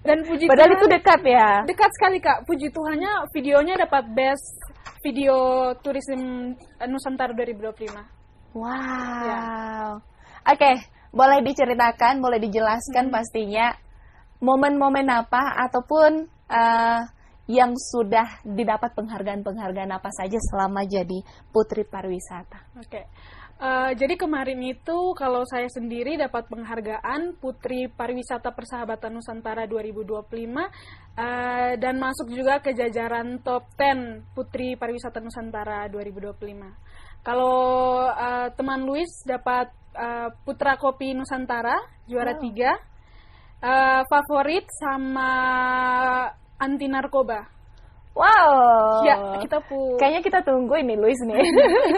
Dan puji Padahal Tuhan, itu dekat ya. dekat sekali Kak. Puji Tuhannya videonya dapat best video tourism Nusantara 2025. Wow. Ya. Oke, boleh diceritakan, boleh dijelaskan pastinya momen-momen apa ataupun yang sudah didapat penghargaan-penghargaan apa saja selama jadi Putri Pariwisata. Oke. Jadi kemarin itu kalau saya sendiri dapat penghargaan Putri Pariwisata Persahabatan Nusantara 2025 dan masuk juga ke jajaran top 10 Putri Pariwisata Nusantara 2025. Kalau teman Luis dapat Putra Kopi Nusantara juara 3, favorit sama anti narkoba. Wow. Ya, kita kayaknya kita tunggu ini Luis nih.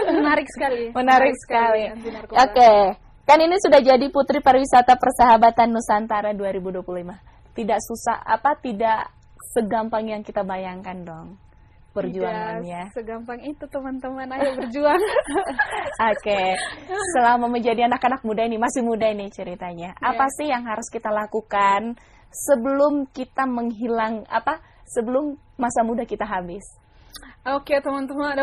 menarik sekali. Menarik sekali. anti narkoba. Oke. Kan ini sudah jadi Putri Pariwisata Persahabatan Nusantara 2025. Tidak susah tidak segampang yang kita bayangkan dong perjuangannya. Tidak segampang itu teman-teman, ayo berjuang. Oke. Selama menjadi anak-anak muda ini, masih muda ini ceritanya. Apa sih yang harus kita lakukan sebelum kita sebelum masa muda kita habis? Oke teman-teman,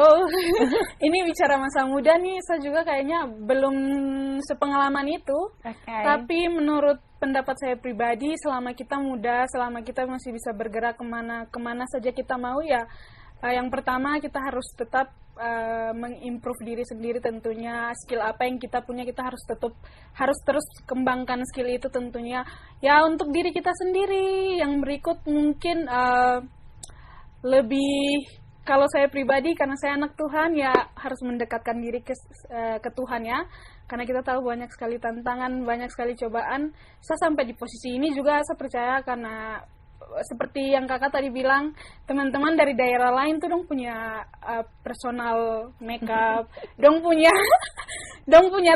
ini bicara masa muda nih, saya juga kayaknya belum sepengalaman itu. Tapi menurut pendapat saya pribadi, selama kita muda, selama kita masih bisa bergerak kemana saja kita mau ya, yang pertama kita harus tetap mengimprove diri sendiri tentunya. Skill apa yang kita punya kita harus terus kembangkan skill itu tentunya. Ya untuk diri kita sendiri. Yang berikut mungkin lebih, kalau saya pribadi karena saya anak Tuhan ya harus mendekatkan diri ke Tuhan ya. Karena kita tahu banyak sekali tantangan, banyak sekali cobaan. Saya sampai di posisi ini juga saya percaya karena seperti yang kakak tadi bilang, teman-teman dari daerah lain tuh dong punya personal makeup, dong punya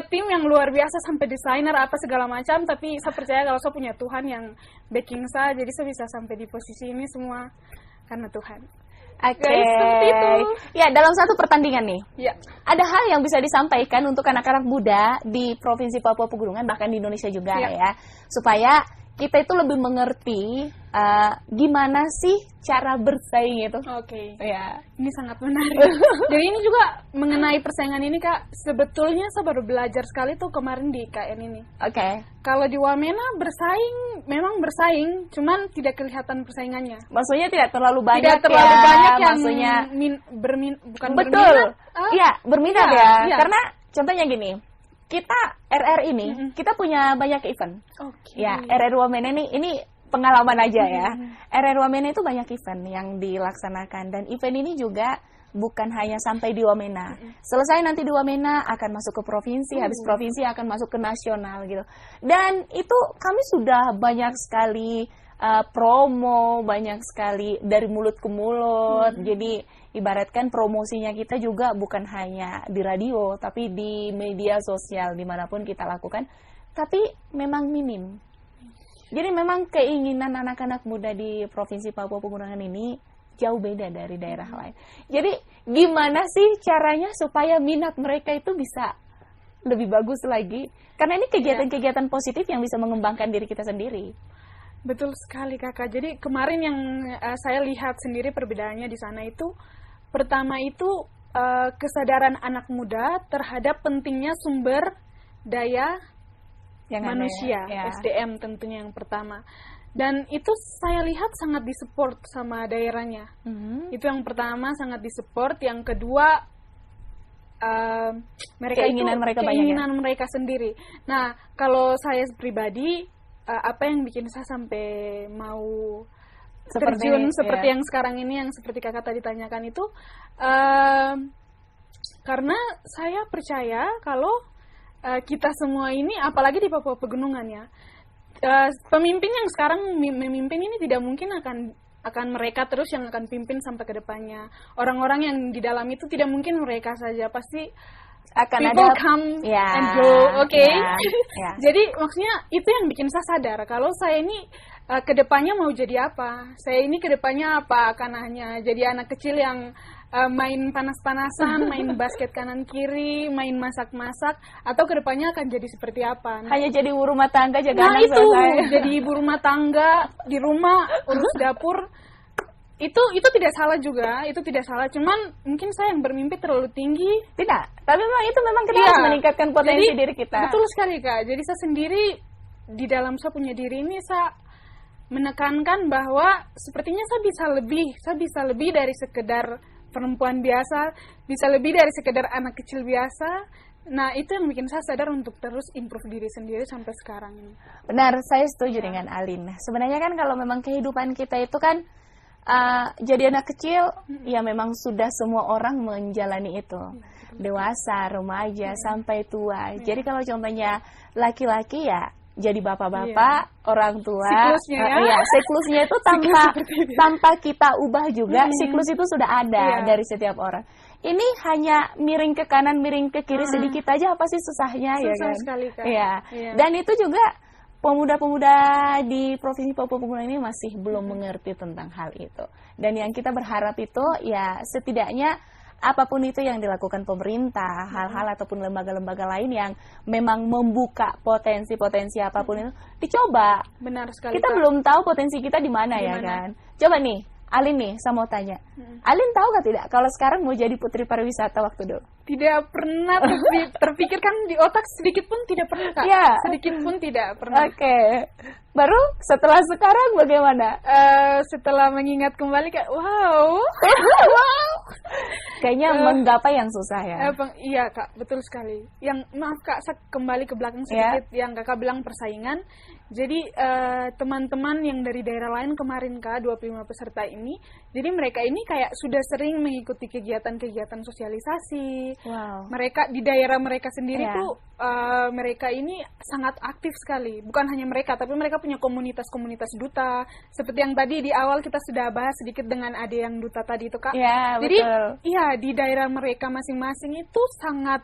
tim yang luar biasa sampai desainer apa segala macam. Tapi saya percaya kalau saya punya Tuhan yang backing saya, jadi saya bisa sampai di posisi ini semua karena Tuhan. Oke. Ya, dalam satu pertandingan nih, ada hal yang bisa disampaikan untuk anak-anak muda di Provinsi Papua Pegunungan, bahkan di Indonesia juga ya, supaya kita itu lebih mengerti gimana sih cara bersaing itu. Oke. Ya. Ini sangat menarik. Jadi ini juga mengenai persaingan ini Kak, sebetulnya saya baru belajar sekali tuh kemarin di IKN ini. Oke. Kalau di Wamena memang bersaing, cuman tidak kelihatan persaingannya. Maksudnya tidak terlalu banyak. Tidak terlalu banyak yang maksudnya bukan betul. Iya, berminat ya. Iya. Karena contohnya gini, kita RR ini kita punya banyak event. Ya, RR Wamena ini pengalaman aja ya. RR Wamena itu banyak event yang dilaksanakan, dan event ini juga bukan hanya sampai di Wamena. Selesai nanti di Wamena akan masuk ke provinsi, habis provinsi akan masuk ke nasional gitu. Dan itu kami sudah banyak sekali promo, banyak sekali dari mulut ke mulut. Jadi ibaratkan promosinya kita juga bukan hanya di radio, tapi di media sosial dimanapun kita lakukan. Tapi memang minim. Jadi memang keinginan anak-anak muda di Provinsi Papua Pegunungan ini jauh beda dari daerah lain. Jadi gimana sih caranya supaya minat mereka itu bisa lebih bagus lagi? Karena ini kegiatan-kegiatan positif yang bisa mengembangkan diri kita sendiri. Betul sekali Kakak. Jadi kemarin yang saya lihat sendiri perbedaannya di sana itu, pertama itu kesadaran anak muda terhadap pentingnya sumber daya yang manusia, SDM tentunya yang pertama. Dan itu saya lihat sangat disupport sama daerahnya. Itu yang pertama, sangat disupport. Yang kedua, keinginan mereka sendiri. Nah, kalau saya pribadi, apa yang bikin saya sampai mau terjun seperti yang sekarang ini, yang seperti kakak tadi tanyakan itu, karena saya percaya kalau kita semua ini, apalagi di Papua Pegunungan ya, pemimpin yang sekarang memimpin ini tidak mungkin akan mereka terus yang akan pimpin sampai ke depannya. Orang-orang yang di dalam itu tidak mungkin mereka saja, pasti akan people come and go, Jadi maksudnya itu yang bikin saya sadar kalau saya ini kedepannya mau jadi apa. Saya ini kedepannya apa, akan hanya jadi anak kecil yang main panas-panasan, main basket kanan kiri, main masak-masak, atau kedepannya akan jadi seperti apa? Hanya jadi ibu rumah tangga, jaga Nah anak itu, selesai. jadi ibu rumah tangga di rumah urus dapur. Itu tidak salah juga, itu tidak salah. Cuman mungkin saya yang bermimpi terlalu tinggi. Tidak, tapi memang itu memang kita Iya. harus meningkatkan potensi Jadi, diri kita. Betul sekali Kak. Jadi saya sendiri di dalam saya punya diri ini saya menekankan bahwa sepertinya saya bisa lebih dari sekedar perempuan biasa, bisa lebih dari sekedar anak kecil biasa. Nah itu yang bikin saya sadar untuk terus improve diri sendiri sampai sekarang ini. Benar, saya setuju dengan Alin. Sebenarnya kan kalau memang kehidupan kita itu kan jadi anak kecil, ya memang sudah semua orang menjalani itu. Dewasa, remaja, sampai tua. Jadi kalau contohnya laki-laki ya jadi bapak-bapak, orang tua. Siklusnya ya. Ya, siklusnya itu tanpa kita ubah juga, siklus itu sudah ada dari setiap orang. Ini hanya miring ke kanan, miring ke kiri sedikit aja apa sih susahnya ya Susah kan? sekali Kak. Iya. Iya. Dan itu juga pemuda-pemuda di Provinsi Papua Pegunungan ini masih belum mengerti tentang hal itu. Dan yang kita berharap itu ya setidaknya apapun itu yang dilakukan pemerintah, hal-hal ataupun lembaga-lembaga lain yang memang membuka potensi-potensi apapun itu dicoba. Benar sekali Kita Kak. belum tahu potensi kita di mana ya Di mana? kan. Coba nih, Alin nih, saya mau tanya. Alin tahu gak tidak kalau sekarang mau jadi putri pariwisata waktu dulu? Tidak pernah terpikirkan di otak sedikit pun tidak pernah Kak. Ya. Sedikit pun tidak pernah. Oke. Baru setelah sekarang bagaimana? Setelah mengingat kembali kayak wow. Wow. Kayaknya menggapai yang susah ya. Iya Kak, betul sekali. Yang maaf Kak, saya kembali ke belakang sedikit yang Kakak bilang persaingan. Jadi teman-teman yang dari daerah lain kemarin Kak, 25 peserta ini, jadi mereka ini kayak sudah sering mengikuti kegiatan-kegiatan sosialisasi. Wow. Mereka di daerah mereka sendiri tuh mereka ini sangat aktif sekali. Bukan hanya mereka, tapi mereka punya komunitas-komunitas duta. Seperti yang tadi di awal kita sudah bahas sedikit dengan Ade yang duta tadi itu Kak. Ya, Jadi betul. iya di daerah mereka masing-masing itu sangat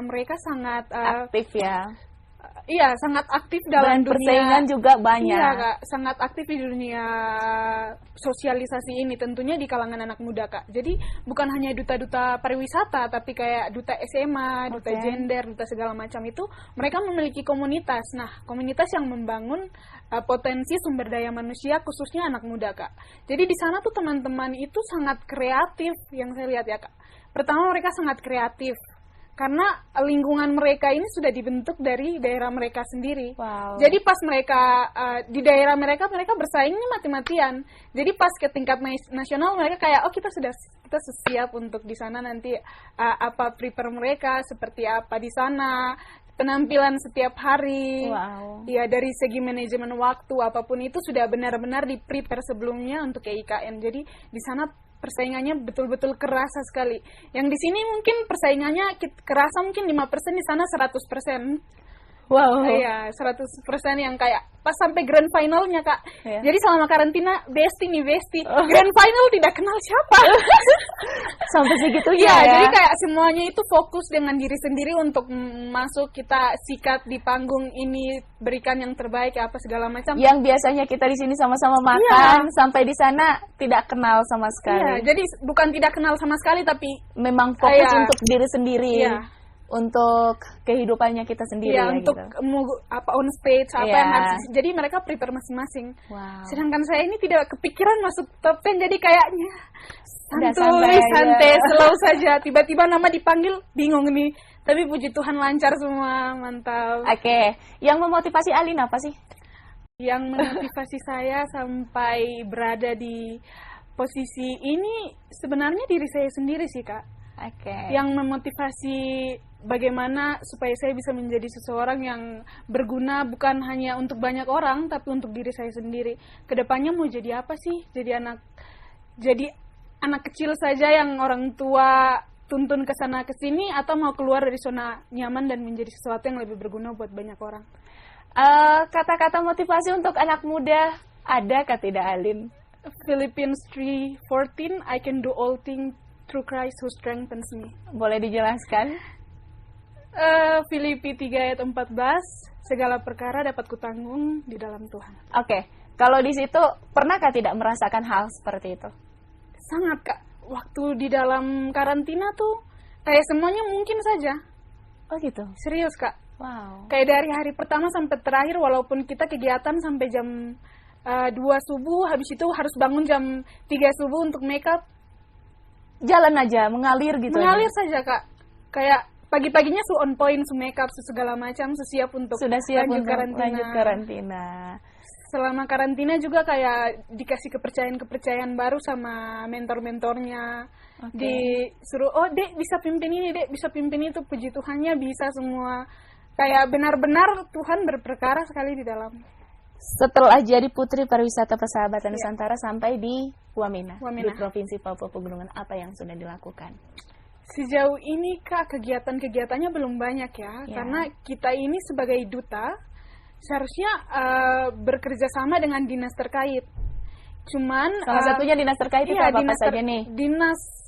mereka sangat Aktif ya. iya sangat aktif dalam Dan dunia persaingan juga banyak. Iya Kak, sangat aktif di dunia sosialisasi ini tentunya di kalangan anak muda Kak. Jadi bukan hanya duta-duta pariwisata tapi kayak duta SMA, duta gender, duta segala macam itu mereka memiliki komunitas. Nah, komunitas yang membangun potensi sumber daya manusia khususnya anak muda Kak. Jadi di sana tuh teman-teman itu sangat kreatif yang saya lihat ya Kak. Pertama mereka sangat kreatif. Karena lingkungan mereka ini sudah dibentuk dari daerah mereka sendiri. Wow. Jadi pas mereka di daerah mereka bersaing ini mati-matian. Jadi pas ke tingkat nasional mereka kayak kita siap untuk di sana nanti apa prepare mereka seperti apa di sana, penampilan setiap hari. Wow. Ya dari segi manajemen waktu apapun itu sudah benar-benar di prepare sebelumnya untuk IKN. Jadi di sana persaingannya betul-betul kerasa sekali. Yang di sini mungkin persaingannya kerasa mungkin 5%, di sana 100%. Wow. Iya, 100% yang kayak pas sampai grand finalnya Kak. Iya. Jadi selama karantina bestie. Grand final tidak kenal siapa. Sampai segitunya Iya, ya. jadi kayak semuanya itu fokus dengan diri sendiri untuk masuk kita sikat di panggung ini, berikan yang terbaik apa segala macam. Yang biasanya kita di sini sama-sama makan, sampai di sana tidak kenal sama Iya, sekali. jadi bukan tidak kenal sama sekali tapi Memang fokus Iya. untuk diri sendiri. Iya. Untuk kehidupannya kita sendiri ya, ya untuk gitu. on stage apa Iya. yang harus, jadi mereka prepare masing-masing. Wow. Sedangkan saya ini tidak kepikiran masuk top 10, jadi kayaknya Udah santai santai, aja. slow saja. Tiba-tiba nama dipanggil, bingung nih. Tapi puji Tuhan lancar semua, mantap. Oke, yang memotivasi Alin apa sih? Yang memotivasi saya sampai berada di posisi ini sebenarnya diri saya sendiri sih Kak. Oke. Yang memotivasi bagaimana supaya saya bisa menjadi seseorang yang berguna bukan hanya untuk banyak orang tapi untuk diri saya sendiri. Kedepannya mau jadi apa sih? Jadi anak kecil saja yang orang tua tuntun ke sana ke sini atau mau keluar dari zona nyaman dan menjadi sesuatu yang lebih berguna buat banyak orang. Kata-kata motivasi untuk anak muda ada kah tidak Alin? Philippians 3:14, I can do all things through Christ who strengthens me. Boleh dijelaskan? Filipi 3 ayat 14, segala perkara dapat kutanggung di dalam Tuhan. Oke, kalau di situ pernahkah tidak merasakan hal seperti itu? Sangat Kak. waktu di dalam karantina tuh kayak semuanya mungkin saja. Oh gitu. Serius Kak. Wow. Kayak dari hari pertama sampai terakhir, walaupun kita kegiatan sampai jam 2 subuh, habis itu harus bangun jam 3 subuh untuk make up. Jalan aja, mengalir gitu. Mengalir saja Kak. Kayak pagi-paginya on point, make up, segala macam, siap untuk sudah siap lanjut untuk lanjut karantina. Selama karantina juga kayak dikasih kepercayaan baru sama mentor-mentornya. Disuruh, oh Dek bisa pimpin ini, Dek bisa pimpin itu, puji Tuhannya bisa semua. Kayak benar-benar Tuhan berperkara sekali di dalam. Setelah jadi Putri Pariwisata Persahabatan Nusantara sampai di Wamena, di Provinsi Papua Pegunungan, apa yang sudah dilakukan? Sejauh ini Kak, kegiatan-kegiatannya belum banyak ya. Karena kita ini sebagai duta seharusnya bekerja sama dengan dinas terkait. Cuman salah satunya dinas terkait itu apa saja nih? Dinas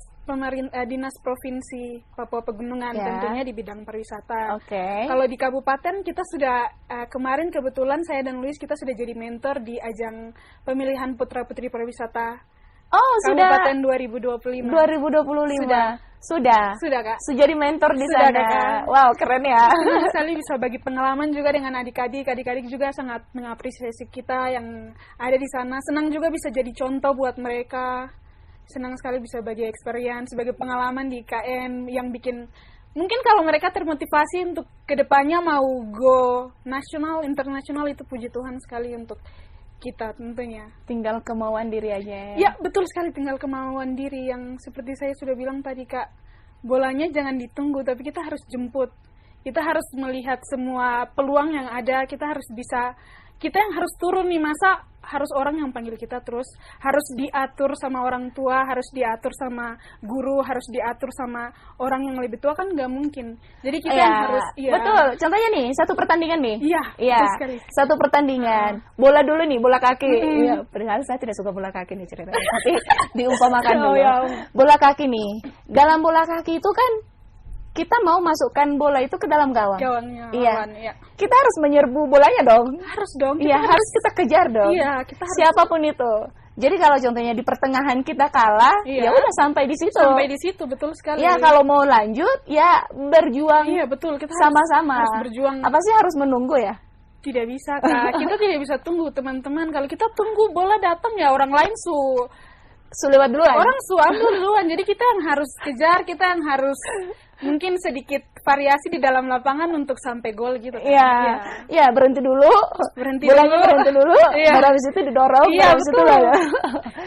Provinsi Papua Pegunungan, tentunya di bidang pariwisata. Kalau di kabupaten kita sudah kemarin kebetulan saya dan Luis kita sudah jadi mentor di ajang pemilihan putra-putri pariwisata. Kabupaten 2025. 2025. Sudah Kak. Sudah jadi mentor di sudah, sana. Kak. Wow, keren ya. Senang sekali bisa bagi pengalaman juga dengan adik-adik. Adik-adik juga sangat mengapresiasi kita yang ada di sana. Senang juga bisa jadi contoh buat mereka. Senang sekali bisa bagi experience, sebagai pengalaman di IKN yang bikin mungkin kalau mereka termotivasi untuk kedepannya mau go nasional, internasional, itu puji Tuhan sekali untuk kita tentunya. Tinggal kemauan diri aja. Ya, betul sekali, tinggal kemauan diri yang seperti saya sudah bilang tadi Kak. Bolanya jangan ditunggu, tapi kita harus jemput. Kita harus melihat semua peluang yang ada, kita yang harus turun nih, masa harus orang yang panggil kita terus, harus diatur sama orang tua, harus diatur sama guru, harus diatur sama orang yang lebih tua, kan nggak mungkin. Jadi kita yang harus, betul. Contohnya nih, satu pertandingan nih. Iya. Satu pertandingan. Bola dulu nih, bola kaki. Iya, padahal saya tidak suka bola kaki nih ceritanya. Tapi diumpamakan dulu. Bola kaki nih. Dalam bola kaki itu kan kita mau masukkan bola itu ke dalam gawang. Gawangnya. Iya. Kita harus menyerbu bolanya dong. Harus dong. Iya, harus kita kejar dong. Iya, kita harus. Siapapun itu. Jadi kalau contohnya di pertengahan kita kalah, ya udah sampai di situ. Sampai di situ, betul sekali. Ya, kalau mau lanjut, ya berjuang. Iya, betul. Kita sama-sama. Harus berjuang. Apa sih harus menunggu ya? Tidak bisa, Kak. Kita tidak bisa tunggu, teman-teman. Kalau kita tunggu bola datang, ya orang lain lewat duluan. Orang ambil duluan. Jadi kita yang harus kejar, kita yang harus mungkin sedikit variasi di dalam lapangan untuk sampai gol gitu. Iya, berhenti dulu. Bolanya berhenti dulu. Baru habis itu didorong. Iya, betul.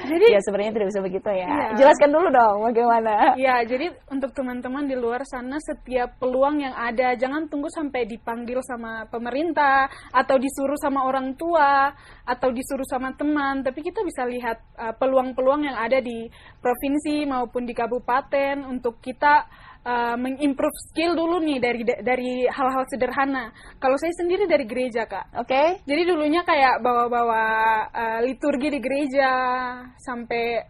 Jadi ya sebenarnya tidak bisa begitu ya. Jelaskan dulu dong bagaimana. Iya, jadi untuk teman-teman di luar sana, setiap peluang yang ada, jangan tunggu sampai dipanggil sama pemerintah atau disuruh sama orang tua atau disuruh sama teman, tapi kita bisa lihat peluang-peluang yang ada di provinsi maupun di kabupaten untuk kita mengimprove skill dulu nih dari hal-hal sederhana. Kalau saya sendiri dari gereja Kak. Jadi dulunya kayak bawa-bawa liturgi di gereja sampai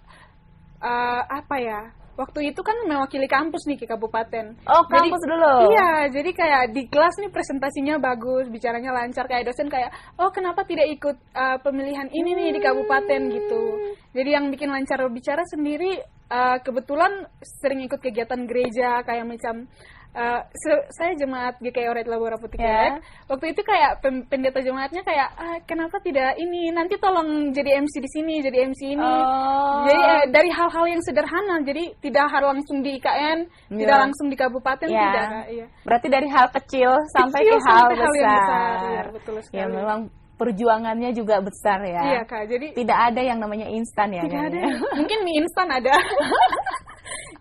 waktu itu kan mewakili kampus nih ke kabupaten. Kampus dulu. Iya, jadi kayak di kelas nih presentasinya bagus, bicaranya lancar, kayak dosen kayak, kenapa tidak ikut pemilihan ini nih di kabupaten gitu. Jadi yang bikin lancar bicara sendiri, kebetulan sering ikut kegiatan gereja kayak macam saya jemaat GKI Oret Labora Putih Kelek. Waktu itu kayak pendeta jemaatnya kayak kenapa tidak ini, nanti tolong jadi MC di sini, jadi MC ini. Jadi dari hal-hal yang sederhana, jadi tidak harus langsung di IKN, tidak langsung di kabupaten, tidak. Berarti dari hal kecil sampai ke hal besar. Yang besar. Ya, betul sekali. Ya memang perjuangannya juga besar ya. Iya Kak, jadi tidak ada yang namanya instan ya. Tidak ada. Mungkin mie instan ada.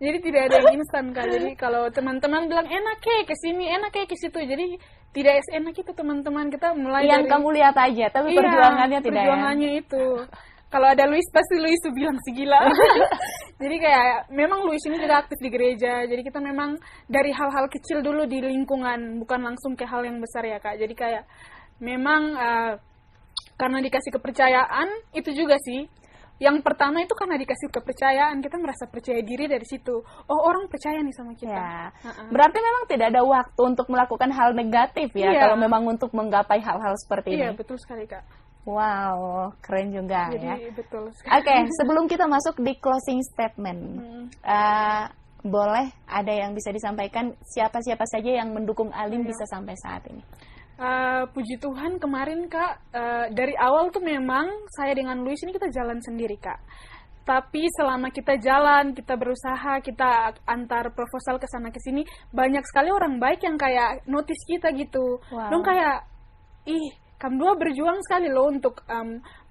Jadi tidak ada yang instan Kak. Jadi kalau teman-teman bilang enak ke sini, enak ke situ. Jadi tidak enak itu teman-teman, kita mulai yang dari kamu lihat aja, tapi perjuangannya tidak. Perjuangannya itu. Kalau ada Luis pasti Luis tuh bilang segila. Jadi kayak memang Luis ini juga aktif di gereja. Jadi kita memang dari hal-hal kecil dulu di lingkungan, bukan langsung ke hal yang besar ya Kak. Jadi kayak memang karena dikasih kepercayaan itu juga sih. Yang pertama itu karena dikasih kepercayaan, kita merasa percaya diri dari situ. Orang percaya nih sama kita. Ya. Berarti memang tidak ada waktu untuk melakukan hal negatif ya, kalau memang untuk menggapai hal-hal seperti ini. Iya, betul sekali Kak. Wow, keren juga Jadi ya. betul Oke, sebelum kita masuk di closing statement, boleh ada yang bisa disampaikan siapa-siapa saja yang mendukung Alim bisa sampai saat ini? Puji Tuhan kemarin Kak, dari awal tuh memang saya dengan Luis ini kita jalan sendiri Kak. Tapi selama kita jalan, kita berusaha, kita antar proposal ke sana ke sini, banyak sekali orang baik yang kayak notice kita gitu. Wow. Dong kayak, kamu dua berjuang sekali loh untuk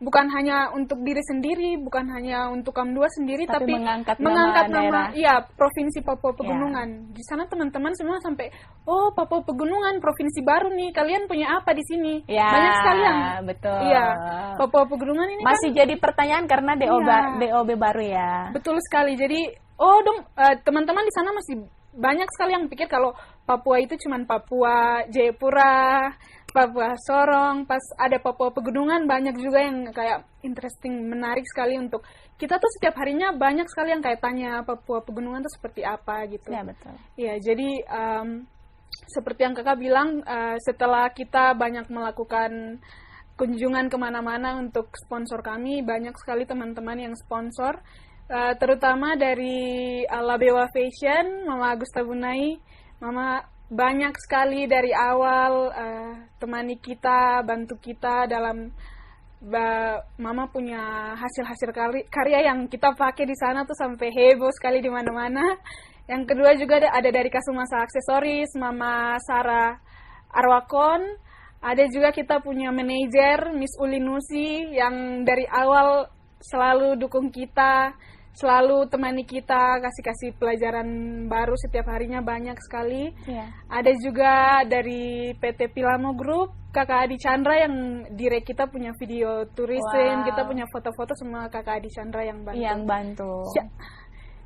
bukan hanya untuk diri sendiri, bukan hanya untuk kamu dua sendiri, tapi mengangkat nama provinsi Papua Pegunungan. Di sana teman-teman semua sampai, oh Papua Pegunungan provinsi baru nih, kalian punya apa di sini? Ya, banyak sekali yang betul. Iya, Papua Pegunungan ini masih kan, jadi pertanyaan karena DOB baru ya. betul sekali. Jadi, teman-teman di sana masih banyak sekali yang pikir kalau Papua itu cuma Papua Jayapura, Papua Sorong, pas ada Papua Pegunungan banyak juga yang kayak interesting, menarik sekali untuk kita tuh setiap harinya banyak sekali yang kayak tanya Papua Pegunungan tuh seperti apa gitu. Ya betul. Ya jadi seperti yang kakak bilang, setelah kita banyak melakukan kunjungan kemana-mana untuk sponsor kami, banyak sekali teman-teman yang sponsor, terutama dari Labewa Fashion, Mama Agusta Bunai, Mama banyak sekali dari awal temani kita, bantu kita dalam Mama punya hasil-hasil karya yang kita pakai di sana tuh sampai heboh sekali di mana-mana. Yang kedua juga ada dari Kasumasa Aksesoris, Mama Sarah Arwakon. Ada juga kita punya manajer Miss Ulinusi yang dari awal selalu dukung kita, selalu temani kita, kasih pelajaran baru setiap harinya banyak sekali. Yeah. Ada juga dari PT Pilamo Group, Kakak Adi Chandra yang direct kita punya video tourism, kita punya foto-foto semua Kakak Adi Chandra yang bantu.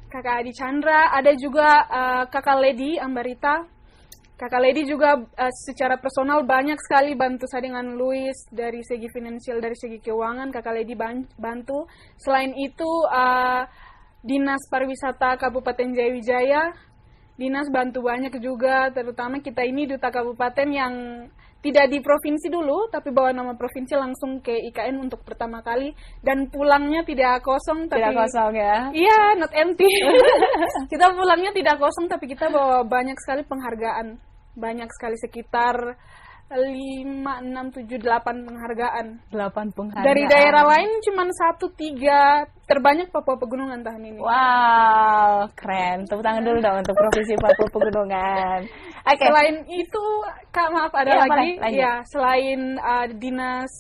Kakak Adi Chandra, ada juga Kakak Lady Ambarita. Kakak Lady juga secara personal banyak sekali bantu saya dengan Luis dari segi finansial, dari segi keuangan. Kakak Lady bantu. Selain itu Dinas Pariwisata Kabupaten Jayawijaya, Dinas bantu banyak juga, terutama kita ini duta kabupaten yang tidak di provinsi dulu, tapi bawa nama provinsi langsung ke IKN untuk pertama kali, dan pulangnya tidak kosong. Tidak kosong ya? Iya, not empty. Kita pulangnya tidak kosong, tapi kita bawa banyak sekali penghargaan. Banyak sekali, sekitar 5, 6, 7, 8 penghargaan. 8 penghargaan. Dari daerah lain cuma 1, 3, terbanyak Papua Pegunungan tahun ini. Wow, keren. Tepuk tangan dulu dong untuk Provinsi Papua Pegunungan. Okay. Selain itu, Kak, maaf ada lagi. Ya, selain Dinas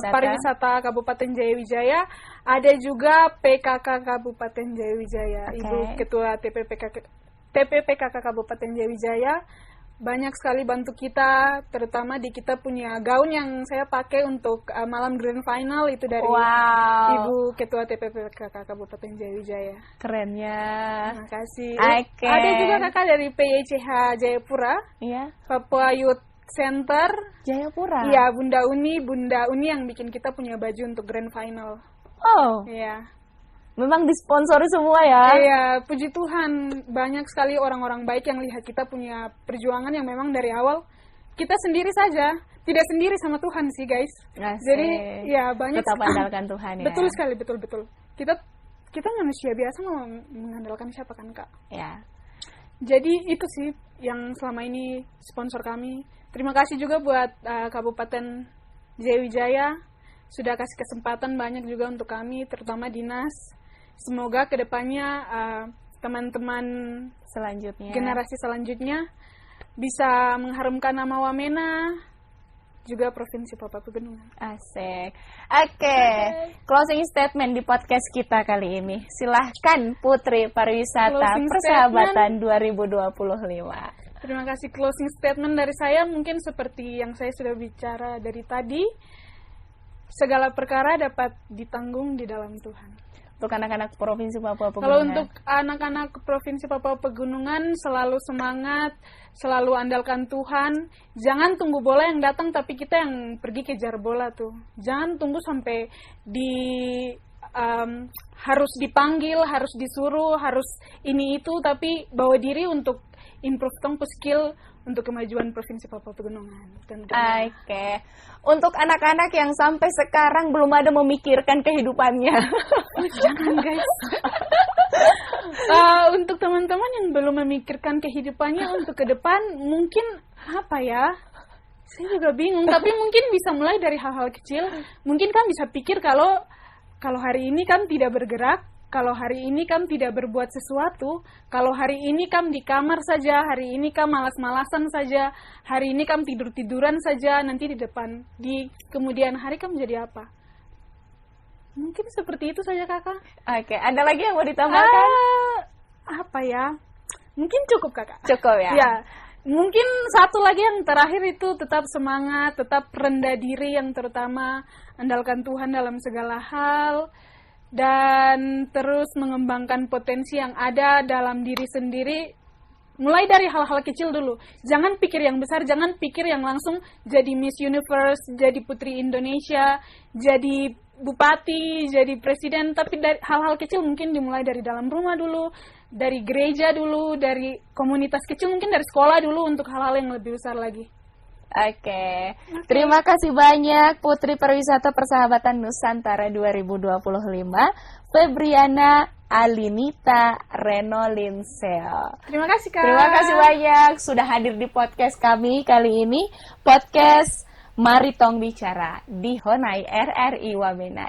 Pariwisata Kabupaten Jayawijaya, ada juga PKK Kabupaten Jayawijaya. Okay. Ibu Ketua TPPKK Kabupaten Jayawijaya banyak sekali bantu kita, terutama di kita punya gaun yang saya pakai untuk malam grand final itu dari Ibu Ketua TPPKK Kabupaten Jayawijaya. Kerennya. Terima kasih. Okay. Ada juga kakak dari PYCH Jayapura, Papua Youth Center Jayapura. Iya, Bunda Uni yang bikin kita punya baju untuk grand final. Oh. Iya. Memang disponsori semua ya? Iya, puji Tuhan banyak sekali orang-orang baik yang lihat kita punya perjuangan yang memang dari awal kita sendiri saja, tidak sendiri sama Tuhan sih guys. Asik. Jadi ya banyak. Tetap andalkan Tuhan ya. Betul sekali, betul. Kita manusia biasa mau mengandalkan siapa kan Kak? Ya. Jadi itu sih yang selama ini sponsor kami. Terima kasih juga buat Kabupaten Jayawijaya sudah kasih kesempatan banyak juga untuk kami, terutama dinas. Semoga kedepannya teman-teman selanjutnya, generasi selanjutnya bisa mengharumkan nama Wamena, juga Provinsi Papua Pegunungan. Asik. Oke. Closing statement di podcast kita kali ini. Silahkan Putri Pariwisata Persahabatan 2025. Terima kasih. Closing statement dari saya mungkin seperti yang saya sudah bicara dari tadi. Segala perkara dapat ditanggung di dalam Tuhan. Untuk anak-anak Provinsi Papua Pegunungan. Kalau untuk anak-anak Provinsi Papua Pegunungan, selalu semangat, selalu andalkan Tuhan. Jangan tunggu bola yang datang, tapi kita yang pergi kejar bola tuh. Jangan tunggu sampai harus dipanggil, harus disuruh, harus ini itu, tapi bawa diri untuk improve tong skill untuk kemajuan Provinsi Papua Pegunungan. Oke. Untuk anak-anak yang sampai sekarang belum ada memikirkan kehidupannya. Jangan guys. Untuk teman-teman yang belum memikirkan kehidupannya untuk ke depan, mungkin apa ya? Saya juga bingung, tapi mungkin bisa mulai dari hal-hal kecil. Mungkin kan bisa pikir kalau hari ini kan tidak bergerak, kalau hari ini kamu tidak berbuat sesuatu, kalau hari ini kamu di kamar saja, hari ini kamu malas-malasan saja, hari ini kamu tidur-tiduran saja, nanti di kemudian hari kamu jadi apa? Mungkin seperti itu saja kakak. Oke, ada lagi yang mau ditambahkan? Apa ya? Mungkin cukup kakak. Cukup ya? Ya, mungkin satu lagi yang terakhir itu tetap semangat, tetap rendah diri yang terutama, andalkan Tuhan dalam segala hal, dan terus mengembangkan potensi yang ada dalam diri sendiri, mulai dari hal-hal kecil dulu. Jangan pikir yang besar, jangan pikir yang langsung jadi Miss Universe, jadi Putri Indonesia, jadi bupati, jadi presiden, tapi dari hal-hal kecil mungkin dimulai dari dalam rumah dulu, dari gereja dulu, dari komunitas kecil, mungkin dari sekolah dulu untuk hal-hal yang lebih besar lagi. Oke. Terima kasih banyak Putri Pariwisata Persahabatan Nusantara 2025, Febriana Alinita Renolinseo. Terima kasih Kak. Terima kasih banyak sudah hadir di podcast kami kali ini, podcast Mari Tong Bicara di Honai RRI Wamena.